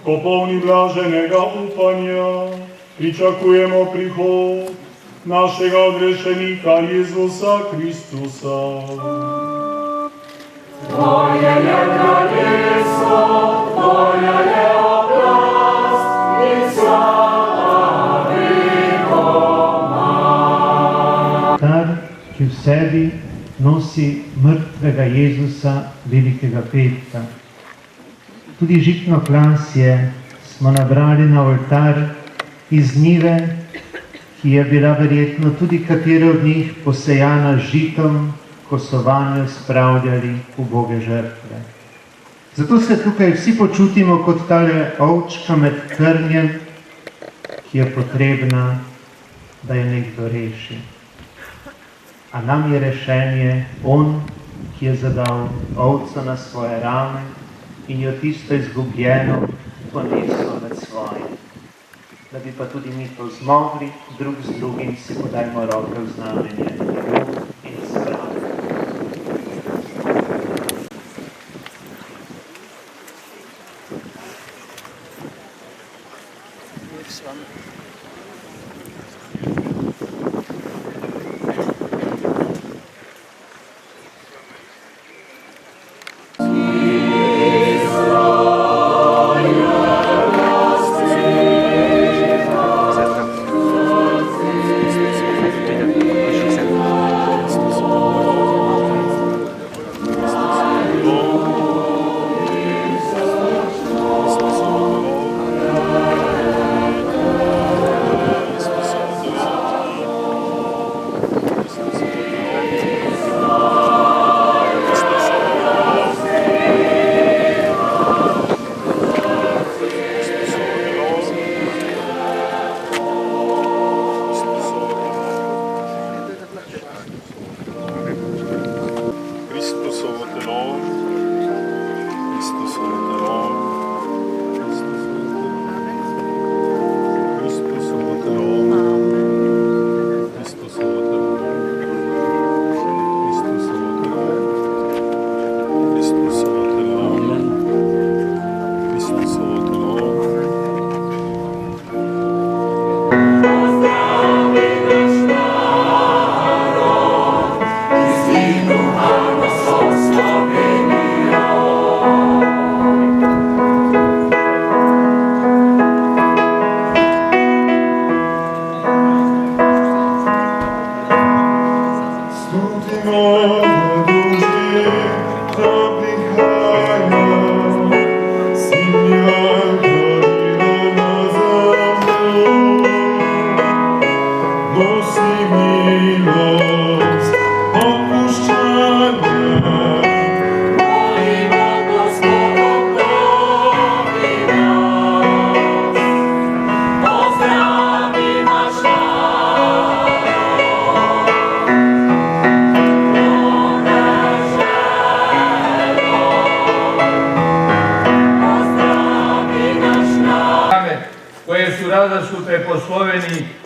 ko polni blaženega upanja pričakujemo prihod našega odrešenika Jezusa Kristusa. Tvoje je kraljestvo, Tvoja je oblast in slava vekoma. Oltar, ki v sebi nosi mrtvega Jezusa velikega petka. Tudi žitno klasje smo nabrali na oltar iz njive, ki je bila verjetno tudi katera od njih posejana z žitom, ko so vanjo spravljali uboge žrtve. Zato se tukaj vsi počutimo kot tale ovčka med krnjem, ki je potrebna, da je nekdo reši. A nam je rešenje on, ki je zadal ovco na svoje rame in jo tisto izgubljeno ponesel med svojim. Da bi pa tudi mi to zmogli, drug z drugim si podajmo roke v znamenje in spravo.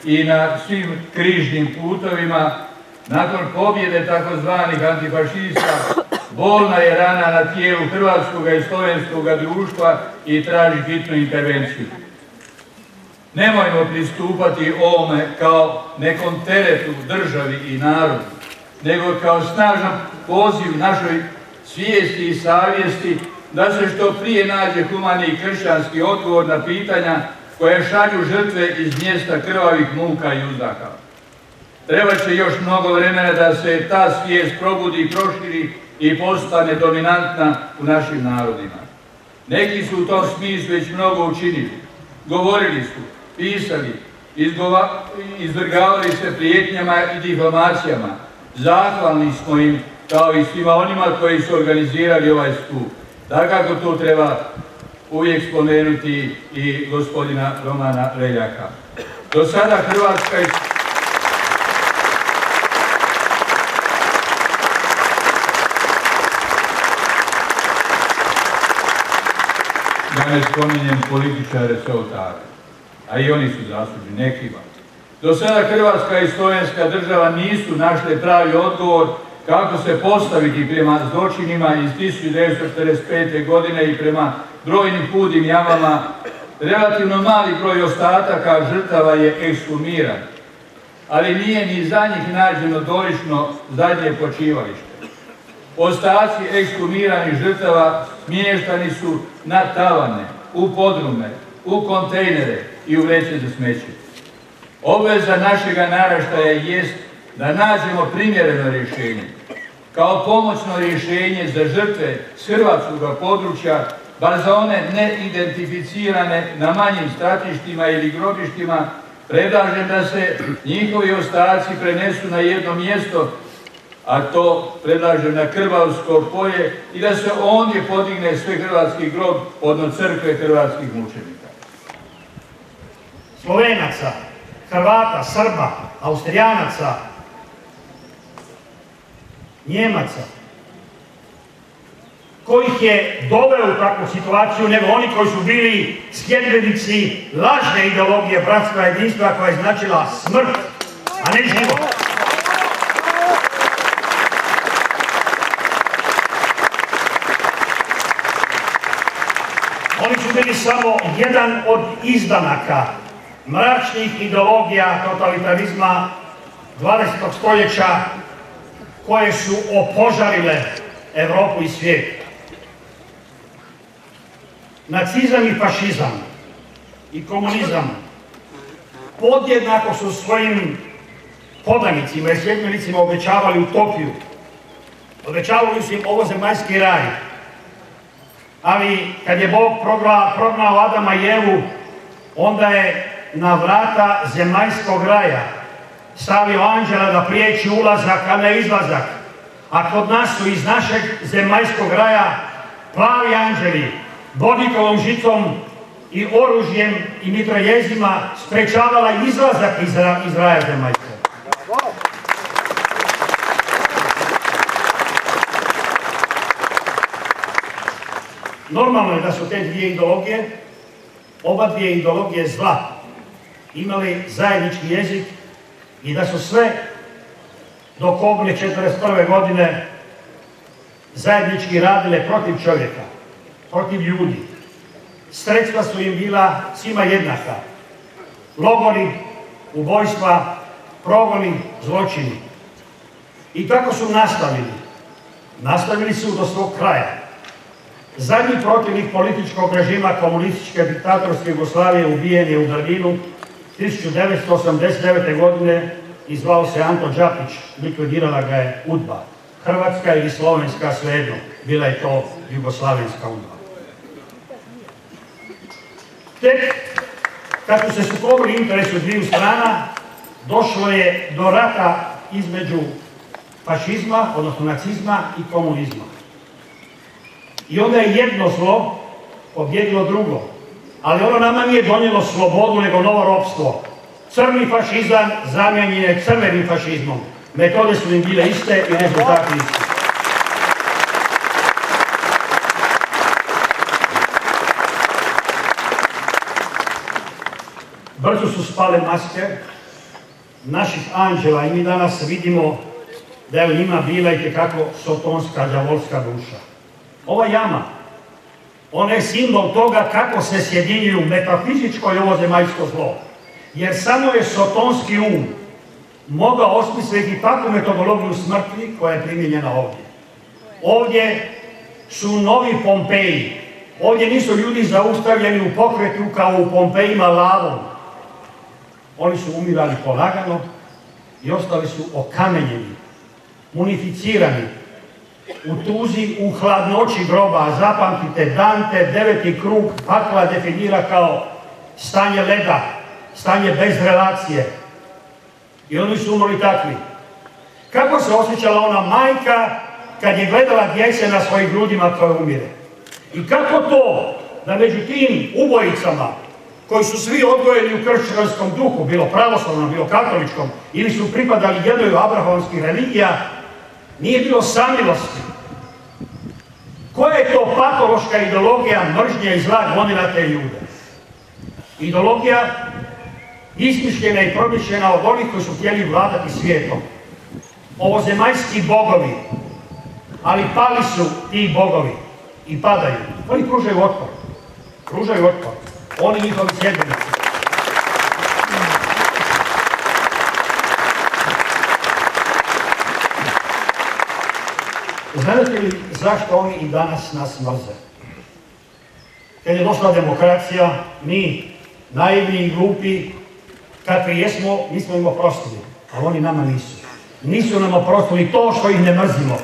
i na svim križnim putovima. Nakon pobjede takozvanih antifašista, bolna je rana na tijelu hrvatskog i slovenskog društva i traži hitnu intervenciju. Nemojmo pristupati ovome kao nekom teretu državi i narodu, nego kao snažan poziv našoj svijesti i savjesti da se što prije nađe humani i kršćanski odgovor na pitanja koje šalju žrtve iz mjesta krvavih muka i uzdaha. Treba će još mnogo vremena da se ta svijest probudi i proširi i postane dominantna u našim narodima. Neki su u tom smislu već mnogo učinili. Govorili su, pisali, izvrgavali se prijetnjama i difamacijama. Zahvalni smo im, kao i svima onima koji su organizirali ovaj skup. Dakako to treba uvijek spomenuti i gospodina Romana Leljaka. Do sada Hrvatska je... Da ne spominjem političare sa oltara, a i oni su zaslužni, nekima. Do sada Hrvatska i slovenska država nisu našle pravi odgovor kako se postaviti prema zločinima iz 1945. godine i prema brojnim pudim jamama. Relativno mali broj ostataka žrtava je ekshumiran, ali nije ni za njih nađeno dolično zadnje počivalište. Ostaci ekshumiranih žrtava smještani su na tavane, u podrume, u kontejnere i u vreće za smeće. Obveza našega naraštaja jest da nađemo primjereno rješenje. Kao pomoćno rješenje za žrtve s hrvatskog područja, bar za one neidentificirane na manjim stratištima ili grobištima, predlažem da se njihovi ostaci prenesu na jedno mjesto, a to predlažem na Krvavsko polje, i da se ondje podigne svehrvatski grob odno crkve hrvatskih mučenika. Slovenaca, Hrvata, Srba, Austrijanaca, Njemaca, kojih je doveo u takvu situaciju, nego oni koji su bili sljedbenici lažne ideologije bratstva i jedinstva koja je značila smrt, a ne život. Oni su bili samo jedan od izdanaka mračnih ideologija totalitarizma 20. stoljeća koje su opožarile Evropu i svijet. Nacizam i fašizam i komunizam podjednako su svojim podanicima i sljedbenicima obećavali utopiju. Obećavali su im ovozemaljski raj. Ali kad je Bog prognao Adama i Evu, onda je na vrata zemaljskog raja stavio anđela da priječi ulazak, a ne izlazak. A kod nas su iz našeg zemaljskog raja plavi anđeli bodikovom žicom i oružjem i mitraljezima sprečavala izlazak iz raja zemaljskog. Normalno je da su te dvije ideologije, oba dvije ideologije zla, imali zajednički jezik i da su sve do Koble 1941. godine zajednički radile protiv čovjeka, protiv ljudi. Sredstva su im bila svima jednaka. Logori, ubojstva, progoni, zločini. I tako su nastavili. Nastavili su do svog kraja. Zadnji protivnik političkog režima komunističke diktatorske Jugoslavije ubijen je u Drvinu 1989. godine i zvao se Anto Đapić, likvidirala ga je UDBA. Hrvatska ili slovenska, svejedno, bila je to jugoslavenska UDBA. Tek kad su se sukobili interesu dviju strana, došlo je do rata između fašizma, odnosno nacizma i komunizma. I onda je jedno zlo pobjedilo drugo. Ali ono nama nije donijelo slobodu, nego novo ropstvo. Crni fašizam zamijenjen je crvenim fašizmom. Metode su im bile iste i rezultati isti. Brzo su spale maske, naših anđela i mi danas vidimo da je u njima bila i kako sotonska, đavolska duša. Ova jama, ona je simbol toga kako se sjedinjuju metafizičko i ovozemaljsko zlo. Jer samo je sotonski um mogao osmisliti takvu metodologiju smrti koja je primijenjena ovdje. Ovdje su novi Pompeji. Ovdje nisu ljudi zaustavljeni u pokretu kao u Pompejima lavom. Oni su umirali polagano i ostali su okamenjeni, munificirani, u tuzi, u hladnoći groba. Zapamtite, Dante, 9. krug pakla definira kao stanje leda, stanje bez relacije. I oni su umrli takvi. Kako se osjećala ona majka kad je gledala djece na svojim grudima koje umire? I kako to da među tim ubojicama, koji su svi odgojeni u kršćanskom duhu, bilo pravoslavnom, bilo katoličkom, ili su pripadali jednoj od abrahamskih religija, nije bilo samilosti? Koja je to patološka ideologija mržnje i zla goni na te ljude? Ideologija izmišljena i promišljena od onih koji su htjeli vladati svijetom. Ovozemaljski bogovi, ali pali su ti bogovi i padaju. Oni pružaju otpor. Pružaju otpor. Oni njihovi sljedbenici. Znate li zašto oni i danas nas mrze? Kad je došla demokracija, mi, naivni i glupi, kakvi jesmo, mi smo im oprostili, ali oni nama nisu. Nisu nam oprostili to što ih ne mrzimo.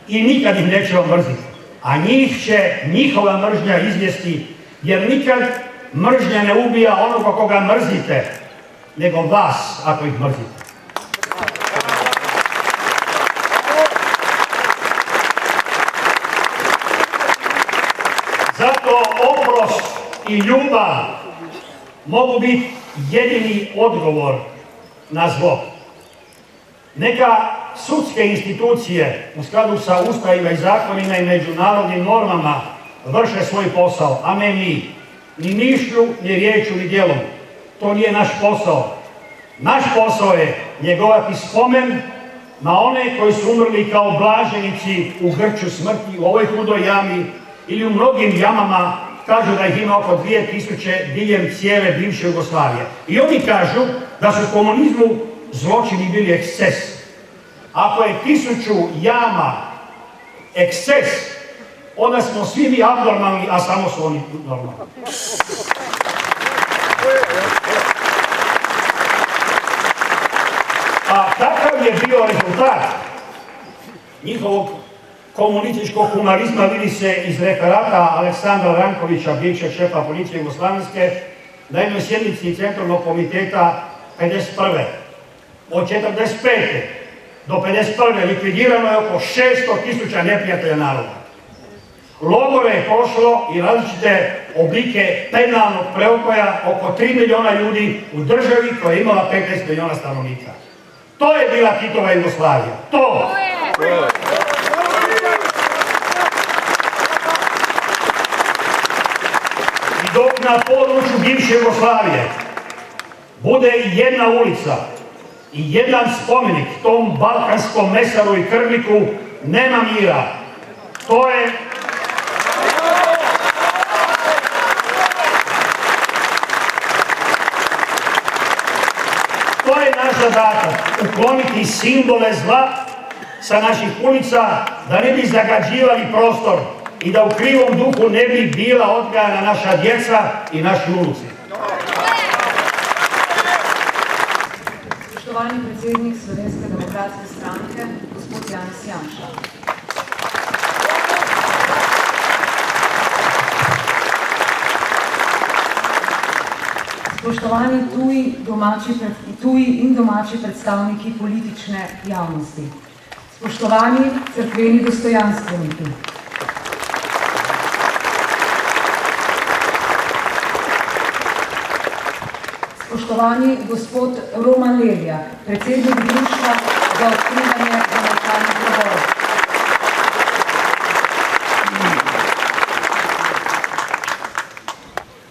I nikad ih nećemo mrziti. A njih će njihova mržnja izvesti, jer nikad mržnja ne ubija onoga koga mrzite, nego vas ako ih mrzite. Zato oprost i ljubav mogu biti jedini odgovor na zlo. Neka sudske institucije u skladu sa ustavima i zakonima i međunarodnim normama vrše svoj posao, a ne mi. Ni mišlju, ni riječu, ni djelom. To nije naš posao. Naš posao je njegovati spomen na one koji su umrli kao blaženici u grču smrti, u ovoj hudoj jami ili u mnogim jamama. Kažu da ih ima oko 2000 diljem cijele bivše Jugoslavije. I oni kažu da su komunizmu zločini bili eksces. Ako je 1000 jama eksces, onda smo svi mi abnormalni, a samo su oni normalni. A takav je bio rezultat njihovog komunističkog humarizma, vidi se iz referata Aleksandra Rankovića, bivšeg šefa policije Jugoslavenske, na jednoj sjednici Centralnog komiteta 51. Od 45. do 51. likvidirano je oko 600.000 neprijatelja naroda. Logore je prošlo i različite oblike penalnog preokoja oko 3 miliona ljudi u državi koja je imala 15 miliona stanovnika. To je bila Titova Jugoslavija. To! I dok na području bivše Jugoslavije bude jedna ulica i jedan spomenik tom balkanskom mesaru i krvniku, nema mira. To je naš zadatak, ukloniti simbole zla sa naših ulica, da ne bi zagađivali prostor i da u krivom duhu ne bi bila odgajana naša djeca i naši unuci. Spoštovani predsednik Slovenske demokratske stranke, gospod Janez Janša. Spoštovani tuji in domači predstavniki politične javnosti. Spoštovani cerkveni dostojanstveniki. Spoštovani gospod Roman Leljak, predsednik Društva za odkrivanje zamolčanih preborov.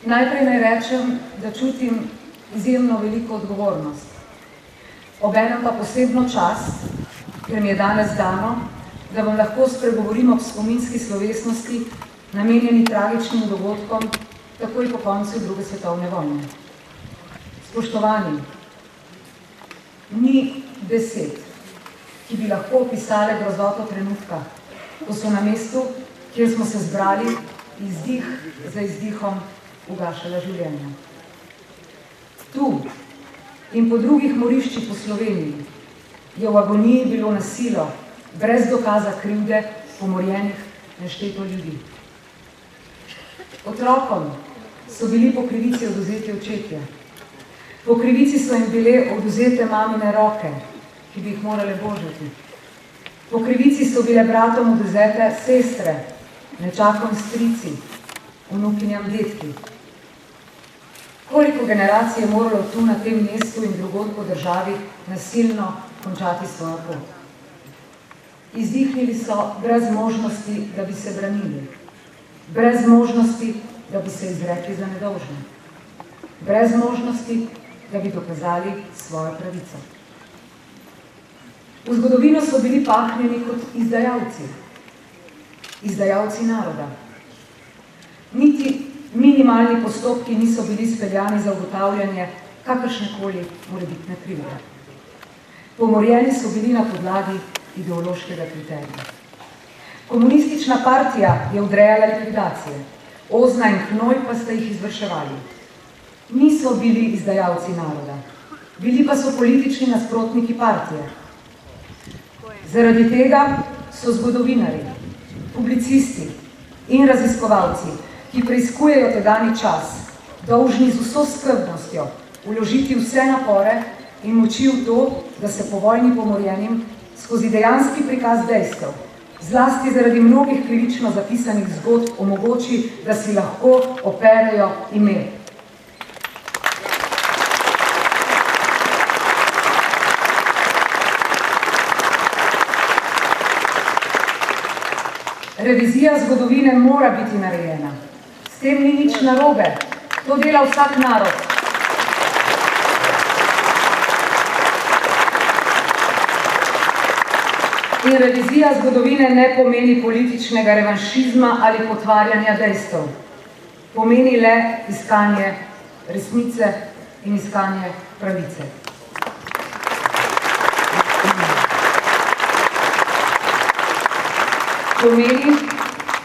Najprej naj rečem, da čutim izjemno veliko odgovornost. obenem pa posebno čast, ker mi je danes dano, da vam lahko spregovorim ob spominski slovesnosti, namenjeni tragičnim dogodkom, takoj po koncu druge svetovne vojne. Spoštovani, ni besed, ki bi lahko opisale grozoto trenutka, ko so na mestu, kjer smo se zbrali, izdih za izdihom ugašala življenja. Tu in po drugih moriščih po Sloveniji je v agoniji bilo na silo, brez dokaza krivde, pomorjenih nešteto ljudi. Otrokom so bili po krivici odvzeti očetje. Po krivici so jim bile odvzete mamine roke, ki bi jih morale božati. Po krivici so bile bratom odvzete sestre, nečakom strici, vnukinjam detki. Koliko generacij je moralo tu na tem mestu in drugod po državi nasilno končati svojo pot? Izdihnili so brez možnosti, da bi se branili, brez možnosti, da bi se izrekli za nedolžne, brez možnosti, da bi dokazali svojo pravico. V zgodovino so bili pahnjeni kot izdajalci, izdajalci naroda. Niti minimalni postopki niso bili speljani za ugotavljanje kakršnekoli morebitne krivde. Pomorjeni so bili na podlagi ideološkega kriterija. Komunistična partija je odrejala likvidacije, Ozna in Knoj pa sta jih izvrševali. Niso bili izdajalci naroda, bili pa so politični nasprotniki partije. Zaradi tega so zgodovinarji, publicisti in raziskovalci, ki preiskujejo tedanji čas, dolžni z vso skrbnostjo vložiti vse napore in moči v to, da se po vojni pomorjenim skozi dejanski prikaz dejstev, zlasti zaradi mnogih krivično zapisanih zgodb, omogoči, da si lahko operejo ime. Revizija zgodovine mora biti narejena. S tem ni nič narobe. To dela vsak narod. In revizija zgodovine ne pomeni političnega revanšizma ali potvarjanja dejstev. Pomeni le iskanje resnice in iskanje pravice. Pomeni,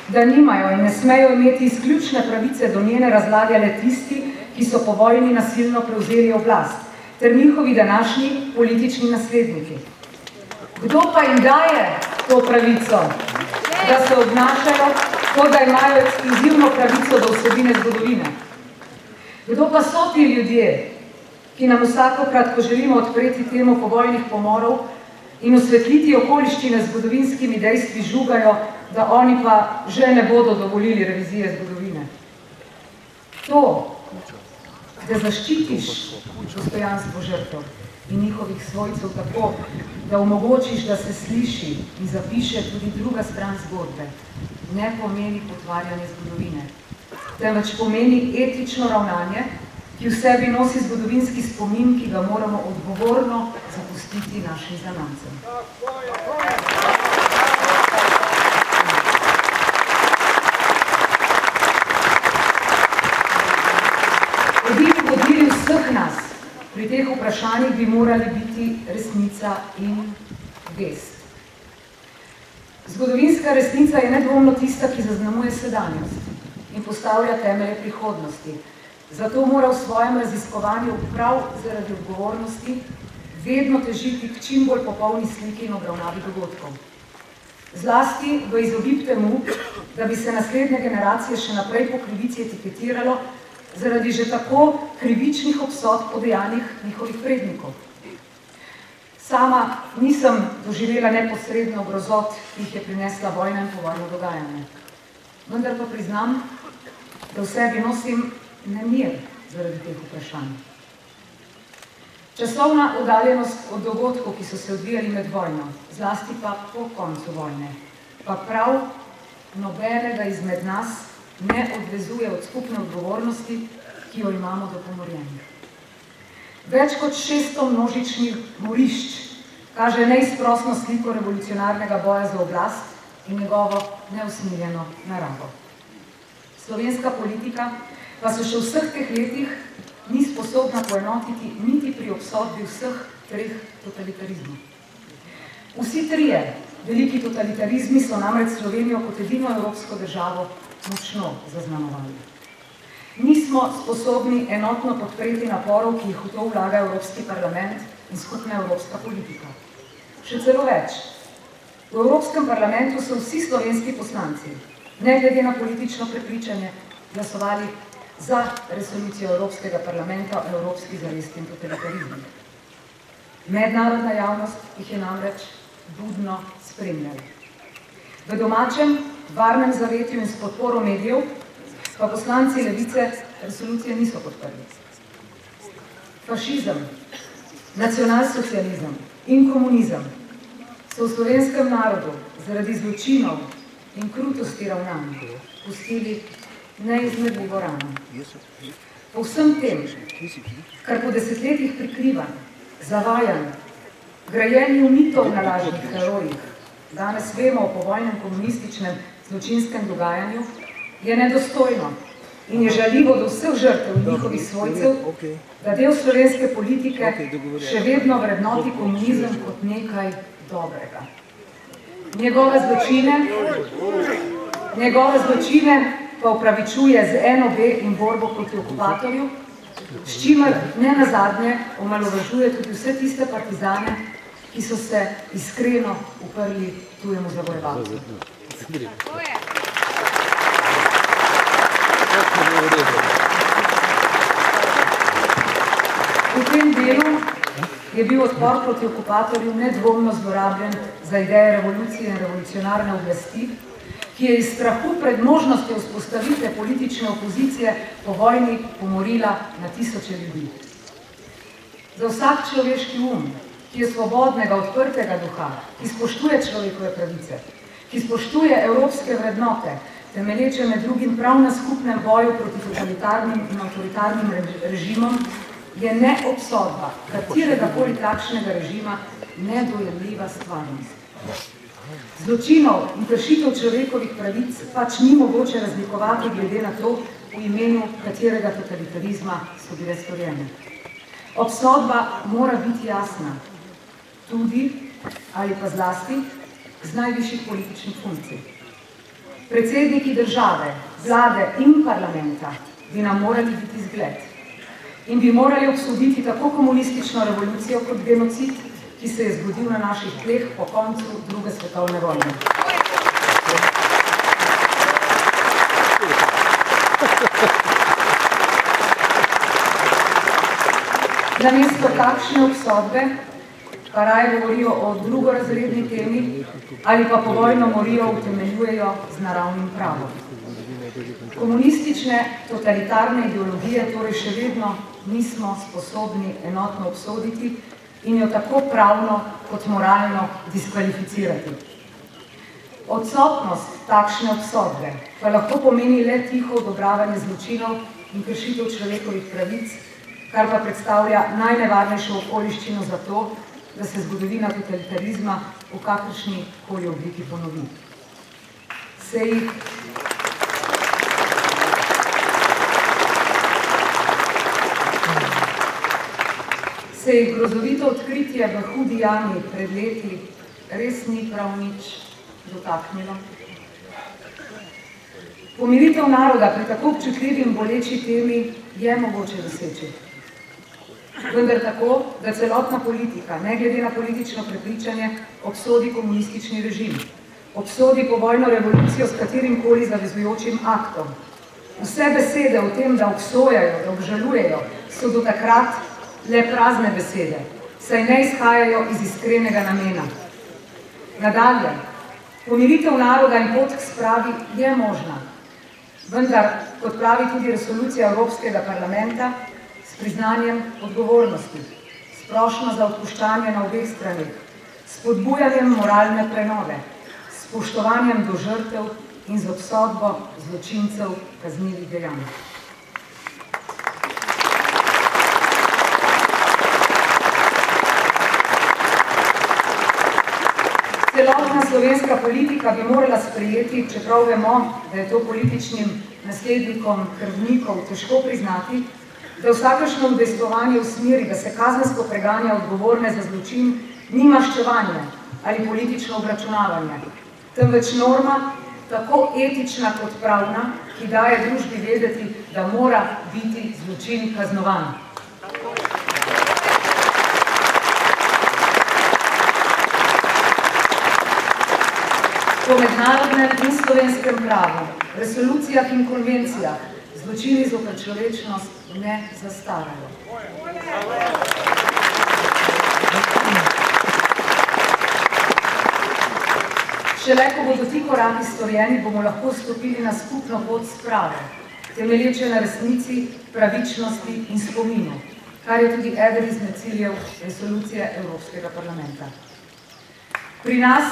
da nimajo in ne smejo imeti izključne pravice do njene razlage le tisti, ki so po vojni nasilno prevzeli oblast, ter njihovi današnji politični nasledniki. Kdo pa jim daje to pravico, da se obnašajo, kot da imajo ekskluzivno pravico do vsebine zgodovine? Kdo pa so ti ljudje, ki nam vsakokrat, ko želimo odpreti temo povojnih pomorov in osvetliti okoliščine z zgodovinskimi dejstvi, žugajo, da oni pa že ne bodo dovolili revizije zgodovine? To, da zaščitiš dostojanstvo žrtev in njihovih svojcev tako, da omogočiš, da se sliši in zapiše tudi druga stran zgodbe, ne pomeni potvarjanje zgodovine, temveč pomeni etično ravnanje, ki v sebi nosi zgodovinski spomin, ki ga moramo odgovorno zapustiti našim zanamcem. Edini vodili vseh nas pri teh vprašanjih bi morali biti resnica in vest. Zgodovinska resnica je nedvomno tista, ki zaznamuje sedanjost in postavlja temelje prihodnosti. Zato mora v svojem raziskovanju prav zaradi odgovornosti vedno težiti k čim bolj popolni sliki in obravnavi dogodkov. Zlasti v izogib temu, da bi se naslednje generacije še naprej po krivici etiketiralo zaradi že tako krivičnih obsodb o dejanjih njihovih prednikov. Sama nisem doživela neposredno grozot, ki jih je prinesla vojna in povojno dogajanje. Vendar pa priznam, da v sebi nosim nemir zaradi teh vprašanj. Časovna oddaljenost od dogodkov, ki so se odvijali med vojno, zlasti pa po koncu vojne, pa prav nobenega izmed nas ne odvezuje od skupne odgovornosti, ki jo imamo do pomorjenih. Več kot 600 množičnih morišč kaže neizprosno sliko revolucionarnega boja za oblast in njegovo neusmiljeno naravo. Slovenska politika pa se še v vseh teh letih ni sposobna poenotiti niti pri obsodbi vseh 3 totalitarizmov. Vsi 3 veliki totalitarizmi so namreč Slovenijo kot edino evropsko državo močno zaznamovali. Nismo sposobni enotno podpreti naporov, ki jih v to vlaga Evropski parlament in skupna evropska politika. Še celo več. V Evropskem parlamentu so vsi slovenski poslanci, ne glede na politično prepričanje, glasovali za resolucijo Evropskega parlamenta o evropski zavesti in totalitarizmu. Mednarodna javnost jih je namreč budno spremljala. V domačem, varnem zavetju in s podporo medijev pa poslanci Levice resolucije niso podprli. Fašizem, nacionalsocializem in komunizem so v slovenskem narodu zaradi zločinov in krutosti ravnanj pustili neizmerljivo rano. Po vsem tem, kar po desetletjih prikrivanj, zavajanj, grajenju mitov na lažnih herojih, danes vemo o povojnem komunističnem zločinskem dogajanju, je nedostojno in je žaljivo do vseh žrtev in njihovih svojcev, da del slovenske politike še vedno vrednoti komunizem kot nekaj dobrega. Njegove zločine pa upravičuje z NOB in borbo proti okupatorju, s čimer ne nazadnje omalovažuje tudi vse tiste partizane, ki so se iskreno uprli tujemu zavojevalcu. V tem delu je bil odpor proti okupatorju nedvomno zlorabljen za ideje revolucije in revolucionarne oblasti, ki je iz strahu pred možnostjo vzpostavitve politične opozicije po vojni pomorila na tisoče ljudi. Za vsak človeški ki je svobodnega, odprtega duha, ki spoštuje človekove pravice, ki spoštuje evropske vrednote, temeleče med drugim prav na skupnem boju proti totalitarnim in avtoritarnim režimom, je neobsodba kateregakoli takšnega režima nedojemljiva stvarnost. Zločinov in kršitev človekovih pravic pač ni mogoče razlikovati glede na to, v imenu katerega totalitarizma so bile storjene. Obsodba mora biti jasna, tudi ali pa zlasti z najvišjih političnih funkcij. Predsedniki države, vlade in parlamenta bi nam morali biti zgled in bi morali obsoditi tako komunistično revolucijo kot genocid, ki se je zgodil na naših tleh po koncu druge svetovne vojne. Namesto takšne obsodbe pa raje govorijo o drugorazredni temi ali pa povojno morijo utemeljujejo z naravnim pravom. Komunistične totalitarne ideologije torej še vedno nismo sposobni enotno obsoditi in jo tako pravno kot moralno diskvalificirati. Odsotnost takšne obsodbe pa lahko pomeni le tiho odobravanje zločinov in kršitev človekovih pravic, kar pa predstavlja najnevarnejšo okoliščino za to, da se zgodovina totalitarizma v kakršni koli obliki ponovi. Se jih grozovito odkritje v hudi jami pred leti res ni prav nič dotaknilo. Pomiritev naroda pri tako občutljivi in boleči temi je mogoče doseči. Vendar tako, da celotna politika, ne glede na politično prepričanje, obsodi komunistični režim, obsodi povojno revolucijo s katerimkoli zavezujočim aktom. Vse besede o tem, da obsojajo, da obžalujejo, so do takrat le prazne besede, saj ne izhajajo iz iskrenega namena. Nadalje, pomiritev naroda in pot k spravi je možna, vendar, kot pravi tudi resolucija Evropskega parlamenta, s priznanjem odgovornosti, splošno za odpuščanje na obeh straneh, spodbujanjem moralne prenove, spoštovanjem do žrtev in z obsodbo zločincev kaznivih dejanj. celotna slovenska politika bi morala sprejeti, čeprav vemo, da je to političnim naslednikom krvnikov težko priznati, da vsakršno udejstvovanje v smeri, da se kazensko preganja odgovorne za zločin, ni maščevanje ali politično obračunavanje, temveč norma, tako etična kot pravna, ki daje družbi vedeti, da mora biti zločin kaznovan. Po mednarodnem in slovenskem pravu, resolucijah in konvencijah, zločini zoper človečnost ne zastarajo. Šele, ko bodo ti koraki storjeni, bomo lahko stopili na skupno pot sprave, temelječe na resnici, pravičnosti in spominu, kar je tudi eden izmed ciljev resolucije Evropskega parlamenta. Pri nas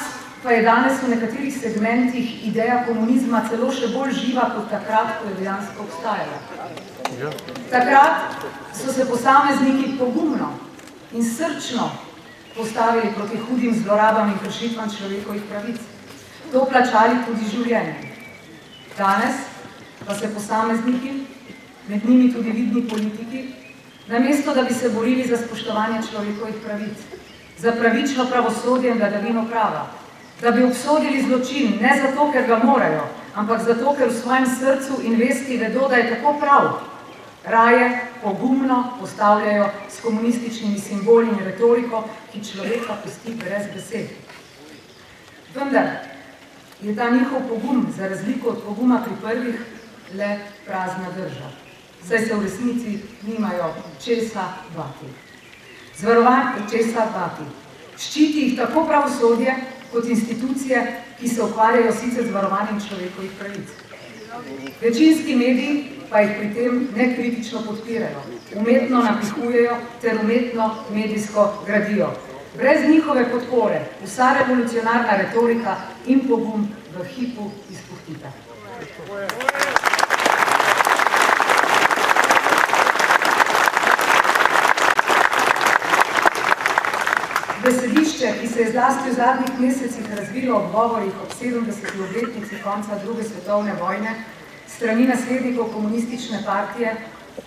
pa je danes v nekaterih segmentih ideja komunizma celo še bolj živa kot takrat, ko je dejansko obstajala. Takrat so se posamezniki pogumno in srčno postavili proti hudim zlorabam in kršitvam človekovih pravic. To plačali tudi življenje. Danes pa se posamezniki, med njimi tudi vidni politiki, namesto da bi se borili za spoštovanje človekovih pravic, za pravično pravosodje in vladavino prava, da bi obsodili zločin ne zato, ker ga morajo, ampak zato, ker v svojem srcu in vesti vedo, da je tako prav, raje pogumno postavljajo s komunističnimi simboli in retoriko, ki človeka pusti brez besed. Vendar je ta njihov pogum, za razliko od poguma pri prvih, le prazna drža, saj se v resnici nimajo česa bati. Ščiti jih tako pravosodje, kot institucije, ki se ukvarjajo sicer z varovanjem človekovih pravic. Večinski mediji pa jih pri tem nekritično podpirajo, umetno napihujejo ter umetno medijsko gradijo. Brez njihove podpore vsa revolucionarna retorika in pogum v hipu izpuhtita. Besedišče, ki se je zlasti v zadnjih mesecih razvilo ob govorih ob 70. obletnici konca druge svetovne vojne, strani naslednikov komunistične partije,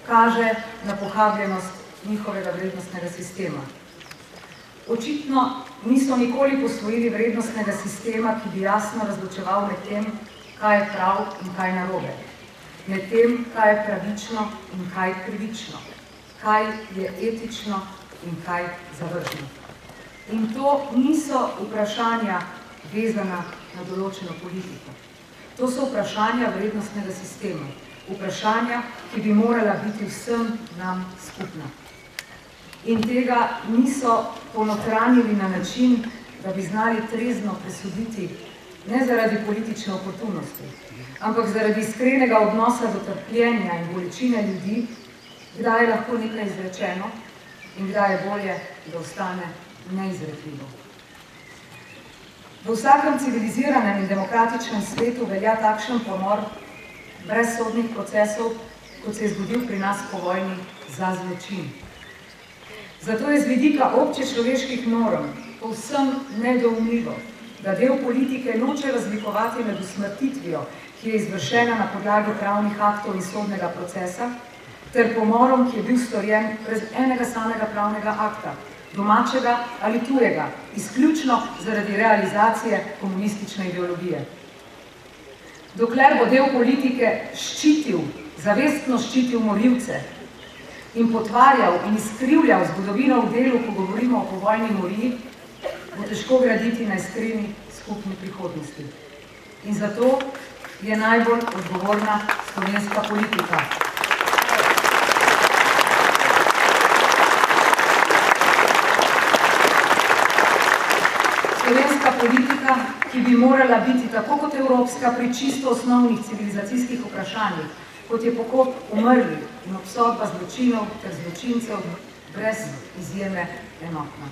kaže na pohabljenost njihovega vrednostnega sistema. Očitno niso nikoli posvojili vrednostnega sistema, ki bi jasno razločeval med tem, kaj je prav in kaj narobe, med tem, kaj je pravično in kaj krivično, kaj je etično in kaj zavržno. In to niso vprašanja vezana na določeno politiko. To so vprašanja vrednostnega sistema, vprašanja, ki bi morala biti vsem nam skupna. In tega niso ponotranjili na način, da bi znali trezno presoditi ne zaradi politične oportunosti, ampak zaradi iskrenega odnosa do trpljenja in bolečine ljudi, kdaj je lahko nekaj izrečeno in kdaj je bolje, da ostane neizrekljivo. V vsakem civiliziranem in demokratičnem svetu velja takšen pomor brez sodnih procesov, kot se je zgodil pri nas po vojni za zločin. Zato je z vidika obče človeških norm povsem nedoumljivo, da del politike noče razlikovati med usmrtitvijo, ki je izvršena na podlagi pravnih aktov in sodnega procesa, ter pomorom, ki je bil storjen brez enega samega pravnega akta, domačega ali tujega, izključno zaradi realizacije komunistične ideologije. Dokler bo del politike ščitil, zavestno ščitil morilce in potvarjal in izkrivljal zgodovino v delu, ko govorimo o povojni moriji, bo težko graditi na iskreni skupni prihodnosti. In zato je najbolj odgovorna slovenska politika. Slovenska politika, ki bi morala biti tako kot evropska pri čisto osnovnih civilizacijskih vprašanjih, kot je pokop umrlih in obsodba zločinov ter zločincev brez izjeme enotna.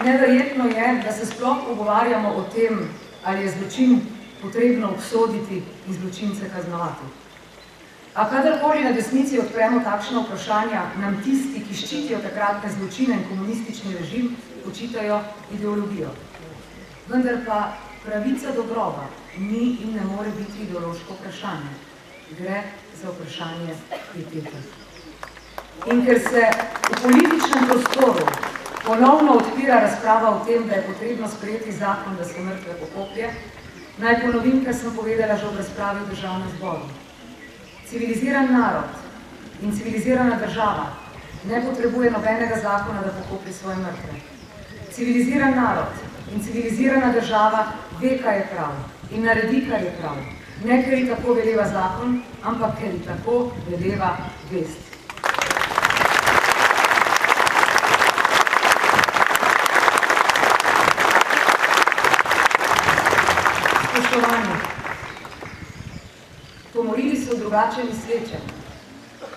Neverjetno je, da se sploh pogovarjamo o tem, ali je zločin potrebno obsoditi in zločince kaznovati. A kadarkoli na desnici odpremo takšna vprašanja, nam tisti, ki ščitijo takratne zločine in komunistični režim, očitajo ideologijo. Vendar pa pravica do groba ni in ne more biti ideološko vprašanje. Gre za vprašanje pietete. In ker se v političnem prostoru ponovno odpira razprava o tem, da je potrebno sprejeti zakon, da se mrtve pokoplje, naj ponovim, kar sem povedala že v razpravi v Državnem zboru. Civiliziran narod in civilizirana država ne potrebuje nobenega zakona, da pokoplje svoje mrtve. Civiliziran narod in civilizirana država ve, kaj je prav in naredi, kar je prav. Ne, ker ji tako veleva zakon, ampak ker ji tako veleva vest. Spoštovani, pomorili so drugače misleče,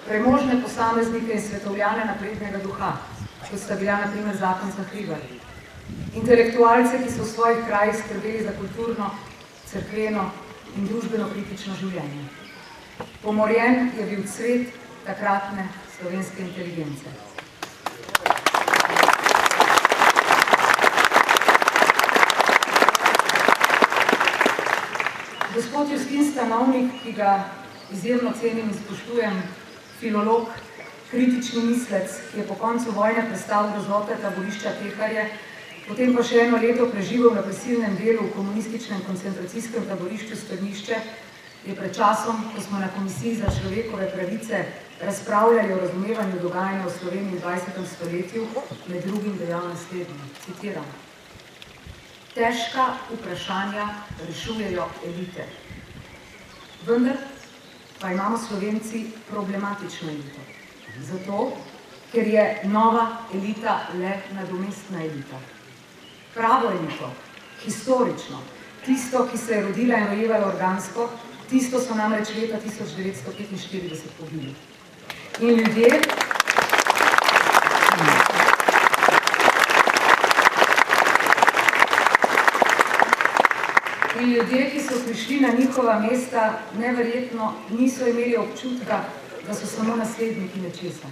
premožne posameznike in svetovljane naprednega duha, kot sta bila na primer zakonca Hribar. Intelektualce, ki so v svojih krajih skrbeli za kulturno, cerkveno in družbeno kritično življenje. Pomorjen je bil cvet takratne slovenske inteligence. Gospod Justin Stanovnik, ki ga izjemno cenim in spoštujem, filolog, kritični mislec, ki je po koncu vojne prestal grozote taborišča Teharje, potem pa še eno leto preživel na prisilnem delu v komunističnem koncentracijskem taborišču Strnišče, je pred časom, ko smo na Komisiji za človekove pravice razpravljali o razumevanju dogajanja v Sloveniji v 20. stoletju, med drugim dejal naslednje, citiram: težka vprašanja rešujejo elite. Vendar pa imamo Slovenci problematično elito. Zato, ker je nova elita le nadomestna elita. Pravo elito, historično, tisto, ki se je rodila in rojevala organsko, tisto so namreč leta 1945 pobili. In ljudje, ki so prišli na njihova mesta, neverjetno niso imeli občutka, da so samo nasledniki nečesa.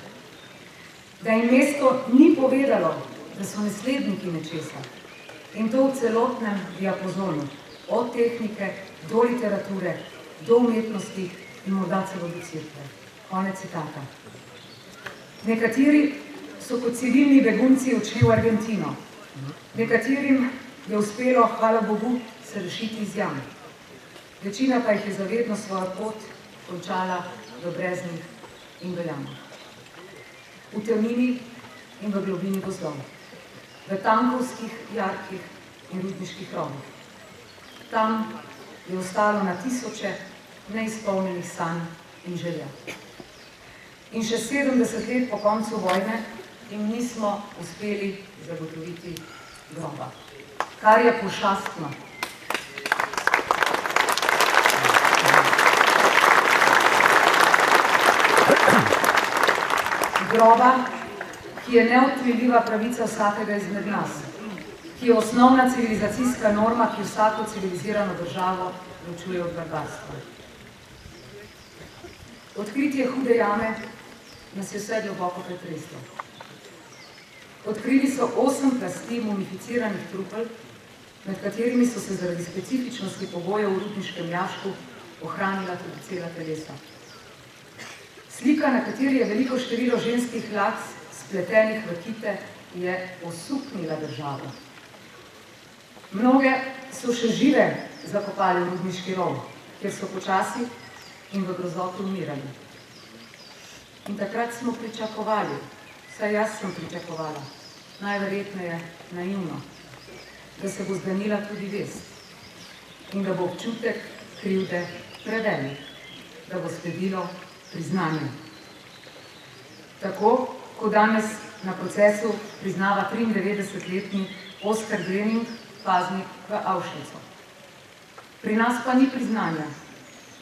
Da jim mesto ni povedalo, da so nasledniki nečesa. In to v celotnem diapazonu, od tehnike do literature, do umetnosti in morda celo do cerkve. Konec citata. Nekateri so kot civilni begunci odšli v Argentino. Nekaterim je uspelo, hvala Bogu, se rešiti iz jam. Večina pa jih je zavedno svojo pot končala v breznih in veljamah. V temnini in v globini gozdov. V tankovskih, jarkih in rudniških rovih. Tam je ostalo na tisoče neizpolnjenih sanj in želja. In še 70 let po koncu vojne jim nismo uspeli zagotoviti groba. Kar je pošastno. Groba, ki je neodtujljiva pravica vsakega izmed nas, ki je osnovna civilizacijska norma, ki vsako civilizirano državo ločuje od barbarstva. Odkritje Hude jame nas je vse globoko pretreslo. Odkrili so 8 plasti mumificiranih trupel, med katerimi so se zaradi specifičnosti pogojev v rudniškem jašku ohranila tudi cela telesa. Slika, na kateri je veliko število ženskih las spletenih v kite, je osupnila državo. Mnoge so še žive zakopali v rudniški rov, kjer so počasi in v grozoti umirali. In takrat smo pričakovali, saj jaz sem pričakovala, najverjetneje naivno, da se bo zganila tudi vest in da bo občutek krivde prevelik, da bo sledilo priznanje. Tako, ko danes na procesu priznava 93-letni Oskar Grening, paznik v Auschwitzu. Pri nas pa ni priznanja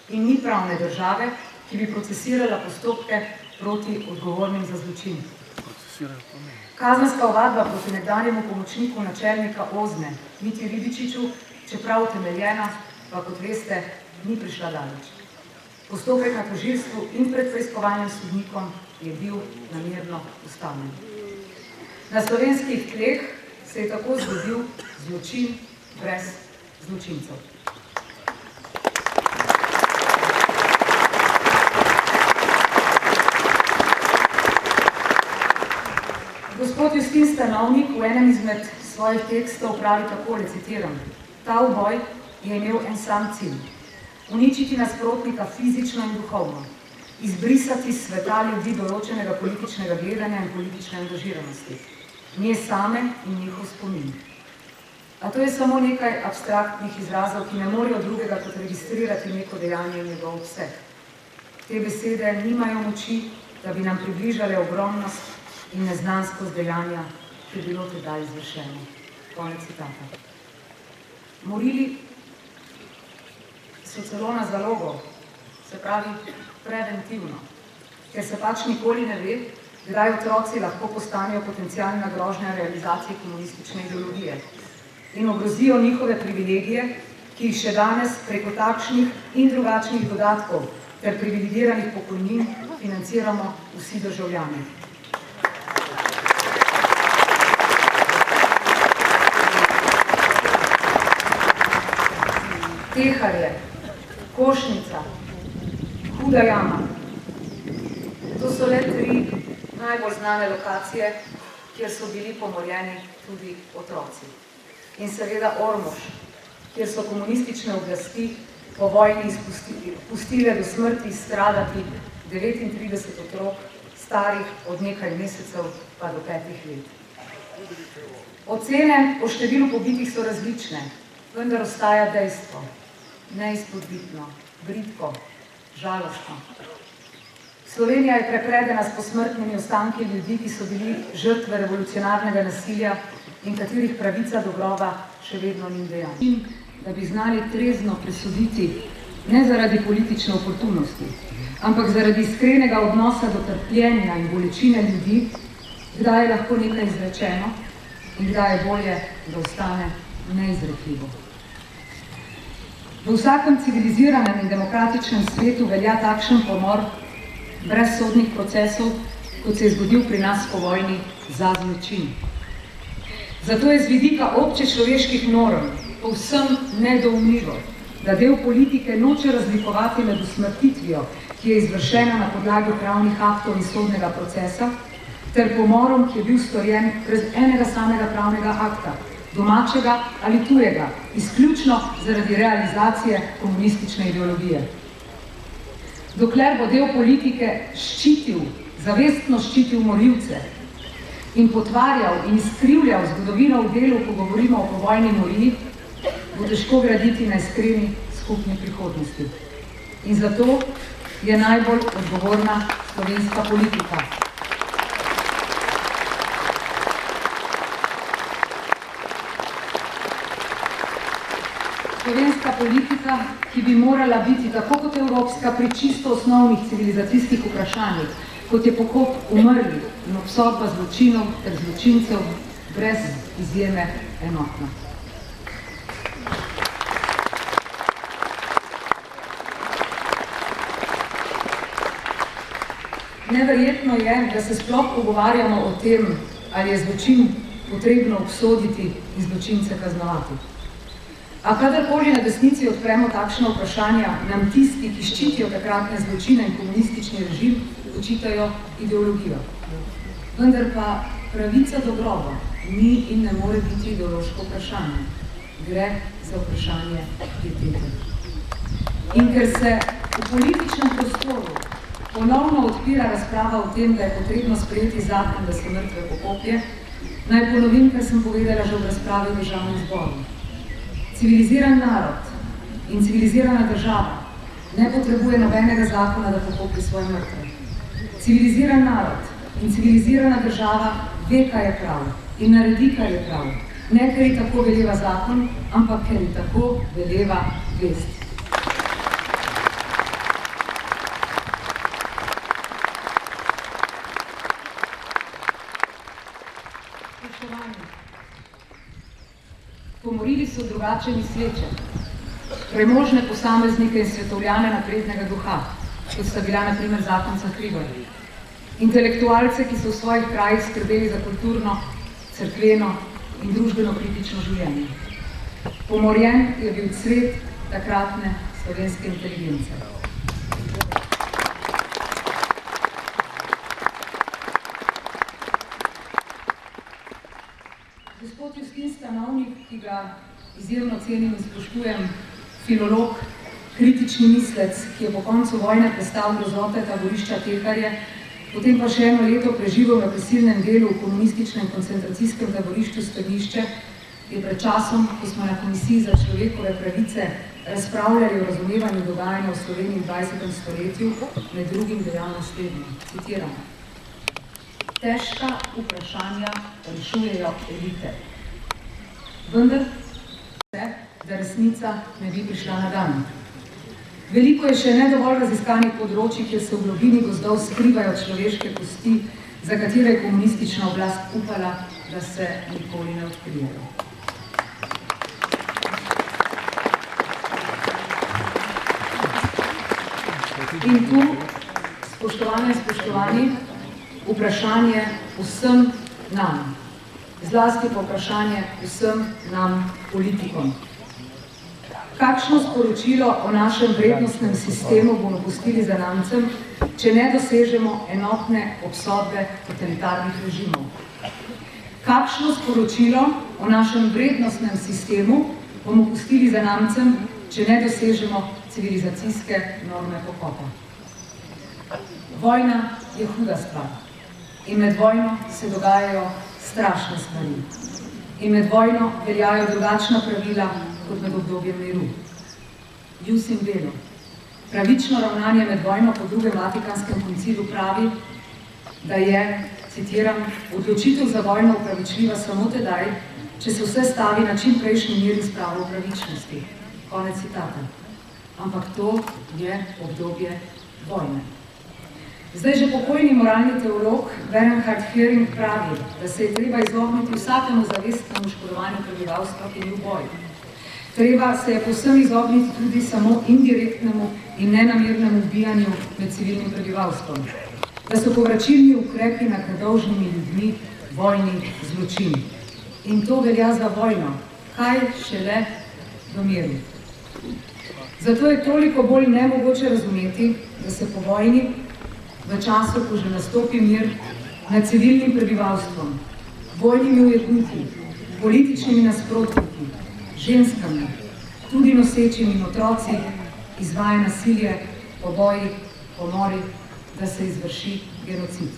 in ni pravne države, ki bi procesirala postopke proti odgovornim za zločin. Kazenska ovadba proti nekdanjemu pomočniku načelnika Ozne, Mitji Ribičiču, čeprav utemeljena, pa kot veste, ni prišla daleč. Postopek na tožilstvu in pred preiskovalnim sodnikom je bil namerno ustavljen. Na slovenskih tleh se je tako zgodil zločin brez zločincev. Gospod Justin Stanovnik v enem izmed svojih tekstov pravi takole, citiram: "Ta uboj je imel en sam cilj. Uničiti nasprotnika fizično in duhovno, izbrisati s sveta ljudi določenega političnega gledanja in politične angažiranosti, nje same in njihov spomin." A to je samo nekaj abstraktnih izrazov, ki ne morejo drugega kot registrirati neko dejanje in njegov obseg. Te besede nimajo moči, da bi nam približale ogromnost in neznanskost dejanja, ki je bilo tedaj izvršeno. Konec citata. Morili so celo na zalogo, se pravi preventivno, ker se pač nikoli ne ve, kdaj otroci lahko postanejo potencialna grožnja realizacije komunistične ideologije in ogrozijo njihove privilegije, ki jih še danes preko takšnih in drugačnih dodatkov ter privilegiranih pokojnin financiramo vsi državljani. Teharje, Košnica, Huda jama. To so le 3 najbolj znane lokacije, kjer so bili pomorjeni tudi otroci. In seveda Ormož, kjer so komunistične oblasti po vojni pustile do smrti izstradati 39 otrok, starih od nekaj mesecev pa do 5 let. Ocene o številu pobitih so različne, vendar ostaja dejstvo. Neizpodbitno, bridko, žalostno. Slovenija je prepredena s posmrtnimi ostanki ljudi, ki so bili žrtve revolucionarnega nasilja in katerih pravica do groba še vedno ni dejana. In da bi znali trezno presoditi, ne zaradi politične oportunosti, ampak zaradi iskrenega odnosa do trpljenja in bolečine ljudi, kdaj je lahko nekaj izrečeno in kdaj je bolje, da ostane neizrekljivo. V vsakem civiliziranem in demokratičnem svetu velja takšen pomor brez sodnih procesov, kot se je zgodil pri nas po vojni, za zločin. Zato je z vidika obče človeških norm povsem nedoumljivo, da del politike noče razlikovati med usmrtitvijo, ki je izvršena na podlagi pravnih aktov in sodnega procesa, ter pomorom, ki je bil storjen brez enega samega pravnega akta, domačega ali tujega, izključno zaradi realizacije komunistične ideologije. Dokler bo del politike ščitil, zavestno ščitil morilce in potvarjal in izkrivljal zgodovino v delu, ko govorimo o povojni moriji, bo težko graditi na iskreni skupni prihodnosti. In zato je najbolj odgovorna slovenska politika. Slovenska politika, ki bi morala biti tako kot evropska pri čisto osnovnih civilizacijskih vprašanjih, kot je pokop umrlih in obsodba zločinov ter zločincev, brez izjeme enotna. Neverjetno je, da se sploh pogovarjamo o tem, ali je zločin potrebno obsoditi in zločince kaznovati. A kadarkoli na desnici odpremo takšna vprašanja, nam tisti, ki ščitijo takratne zločine in komunistični režim, očitajo ideologijo. Vendar pa pravica do groba ni in ne more biti ideološko vprašanje. Gre za vprašanje pietete. In ker se v političnem prostoru ponovno odpira razprava o tem, da je potrebno sprejeti zakon, da se mrtve pokoplje, naj ponovim, kar sem povedala že v razpravi v Državnem zboru. Civiliziran narod in civilizirana država ne potrebuje nobenega zakona, da pokopi svoje mrtve. Civiliziran narod in civilizirana država ve, kaj je prav in naredi, kaj je prav. Ne, ker ji tako veleva zakon, ampak ker ji tako veleva vest. Pomorili so drugače misleče, premožne posameznike in svetovljane naprednega duha, kot sta bila na primer zakonca Hribar. Intelektualce, ki so v svojih krajih skrbeli za kulturno, cerkveno in družbeno kritično življenje. Pomorjen je bil cvet takratne slovenske inteligence. Gospod Justin Stanovnik, ki ga izjemno cenim in spoštujem, filolog, kritični mislec, ki je po koncu vojne prestal grozote taborišča Teharje, potem pa še eno leto preživel na prisilnem delu v komunističnem koncentracijskem taborišču Strnišče, je pred časom, ko smo na Komisiji za človekove pravice razpravljali o razumevanju dogajanja v Sloveniji v 20. stoletju, med drugim dejal naslednje, citiram: težka vprašanja rešujejo elite. Vendar se, da resnica ne bi prišla na dan. Veliko je še nedovolj raziskanih področij, kjer se v globini gozdov skrivajo človeške kosti, za katere je komunistična oblast upala, da se nikoli ne odkrijejo. In tu, spoštovane in spoštovani, vprašanje vsem nam, zlasti pa vprašanje vsem nam politikom. Kakšno sporočilo o našem vrednostnem sistemu bomo pustili zanamcem, če ne dosežemo enotne obsodbe totalitarnih režimov? Kakšno sporočilo o našem vrednostnem sistemu bomo pustili zanamcem, če ne dosežemo civilizacijske norme pokopa? Vojna je huda stvar. In med vojno se dogajajo strašne stvari. In med vojno veljajo drugačna pravila kot med obdobjem miru. Jus in belo. Pravično ravnanje med vojno po drugem Vatikanskem koncilu pravi, da je, citiram, odločitev za vojno upravičljiva samo tedaj, če se vse stavi na čim prejšnji mir in spravo pravičnosti. Konec citata. Ampak to je obdobje vojne. Zdaj že pokojni moralni teolog Bernhard Häring pravi, da se je treba izogniti vsakemu zavestnemu škodovanju prebivalstva, ki ni v boju. Treba se je povsem izogniti tudi samo indirektnemu in nenamernemu ubijanju med civilnim prebivalstvom. Da so povračilni ukrepi nad nedolžnimi ljudmi vojni zločin. In to velja za vojno, kaj šele do miru. Zato je toliko bolj nemogoče razumeti, da se po vojni, v času, ko že nastopi mir, nad civilnim prebivalstvom, vojnimi ujetniki, političnimi nasprotniki, ženskami, tudi nosečimi in otroci, izvaja nasilje, poboji, pomori, da se izvrši genocid.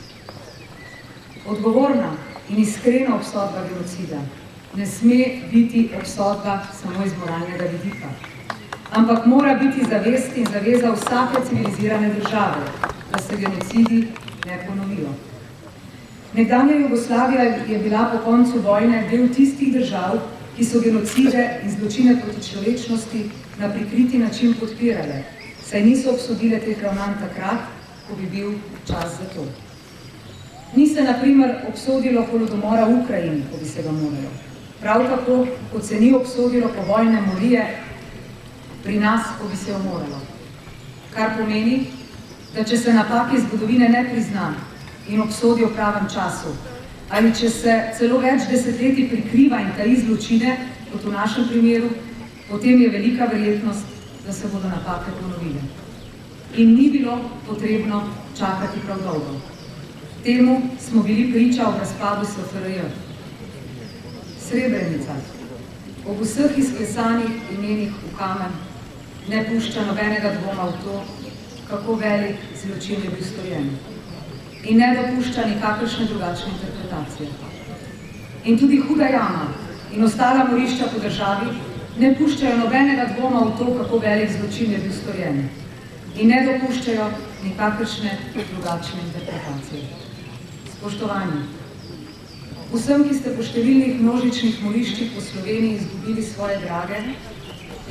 Odgovorna in iskrena obsodba genocida ne sme biti obsodba samo iz moralnega vidika, ampak mora biti zavest in zaveza vsake civilizirane države, da se genocidi ne ponovijo. Nekdanja Jugoslavija je bila po koncu vojne del tistih držav, ki so genocide in zločine proti človečnosti na prikriti način podpirale, saj niso obsodile teh ravnanj takrat, ko bi bil čas za to. Ni se, na primer, obsodilo holodomora v Ukrajini, ko bi se ga moralo. Prav tako, kot se ni obsodilo povojne morije pri nas, ko bi se jo moralo. Kar pomeni, da če se napake zgodovine ne prizna in obsodi v pravem času, ali če se celo več desetletij prikriva in taji zločine, kot v našem primeru, potem je velika verjetnost, da se bodo napake ponovile. In ni bilo potrebno čakati prav dolgo. Temu smo bili priča ob razpadu SFRJ. Srebrenica, ob vseh izklesanih imenih v kamen, ne pušča nobenega dvoma v to, kako velik zločin je bil storjen. In ne dopušča nikakršne drugačne interpretacije. In tudi Huda jama in ostala morišča po državi ne puščajo nobenega dvoma v to, kako velik zločin je bil storjen. In ne dopuščajo nikakršne drugačne interpretacije. Spoštovani, vsem, ki ste po številnih množičnih moriščih po Sloveniji izgubili svoje drage,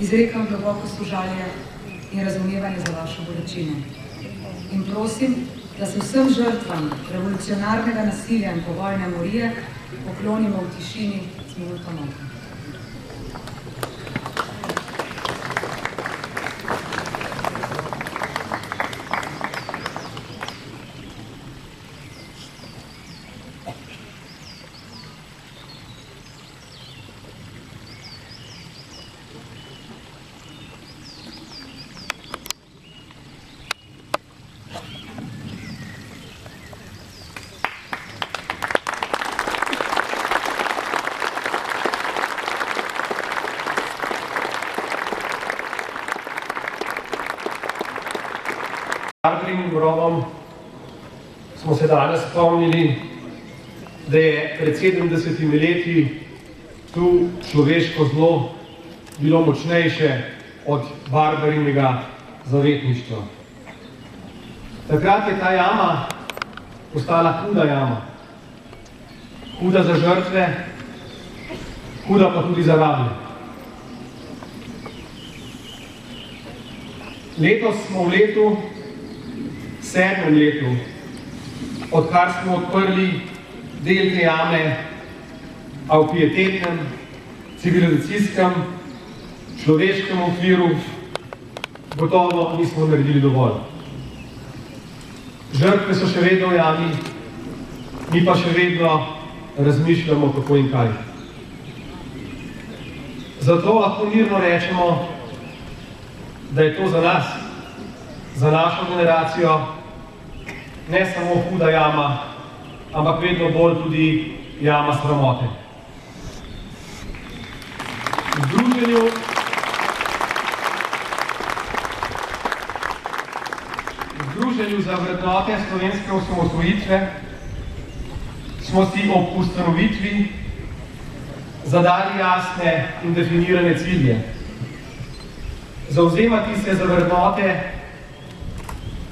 izrekam globoko sožalje in razumevanje za vašo bolečino. In prosim, da se vsem žrtvam revolucionarnega nasilja in povojne morije poklonimo v tišini z minuto molka. vojnim grobom smo se danes spomnili, da je pred 70 leti tu človeško zlo bilo močnejše od barbarinega zavetništva. Takrat je ta jama postala huda jama. Huda za žrtve, huda pa tudi za rablje. Letos smo v letu, 7. letu, odkar smo odprli del te jame, a v pietetnem, civilizacijskem, človeškem okviru gotovo nismo naredili dovolj. Žrtve so še vedno v jami, mi pa še vedno razmišljamo, kako in kaj. Zato lahko mirno rečemo, da je to za nas, za našo generacijo, ne samo huda jama, ampak vedno bolj tudi jama sramote. V Združenju za vrednote slovenske osamosvojitve smo si ob ustanovitvi zadali jasne in definirane cilje. Zavzemati se za vrednote,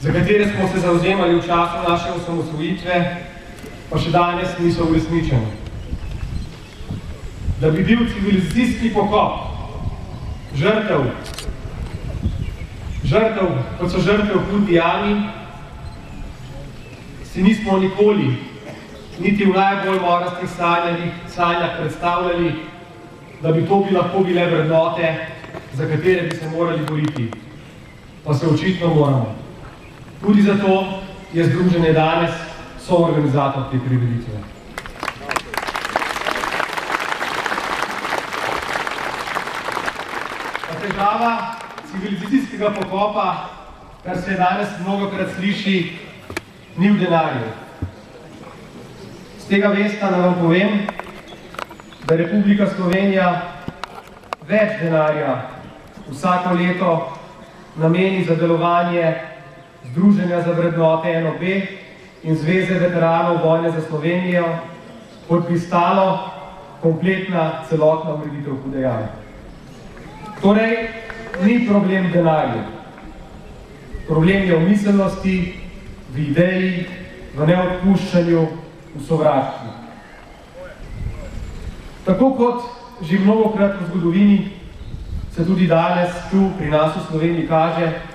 za katere smo se zavzemali v času naše osamosvojitve, pa še danes niso uresničene. Da bi bil civilizacijski pokop žrtev, kot so žrtve v hudi jami, si nismo nikoli, niti v najbolj morastih sanjah predstavljali, da bi to lahko bile vrednote, za katere bi se morali boriti. Pa se očitno moramo. Tudi zato je združenje danes soorganizator te prireditve. Težava civilizacijskega pokopa, kar se danes mnogokrat sliši, ni v denarju. Z tega vesta vam povem, da Republika Slovenija več denarja vsako leto nameni za delovanje Združenja za vrednote NOB in Zveze veteranov vojne za Slovenijo, kot bi stalo kompletna celotna ureditev hude jame. Torej, ni problem v denarju. Problem je v miselnosti, v ideji, v neodpuščanju, v sovraštvu. Tako kot že mnogokrat v zgodovini se tudi danes tu pri nas v Sloveniji kaže,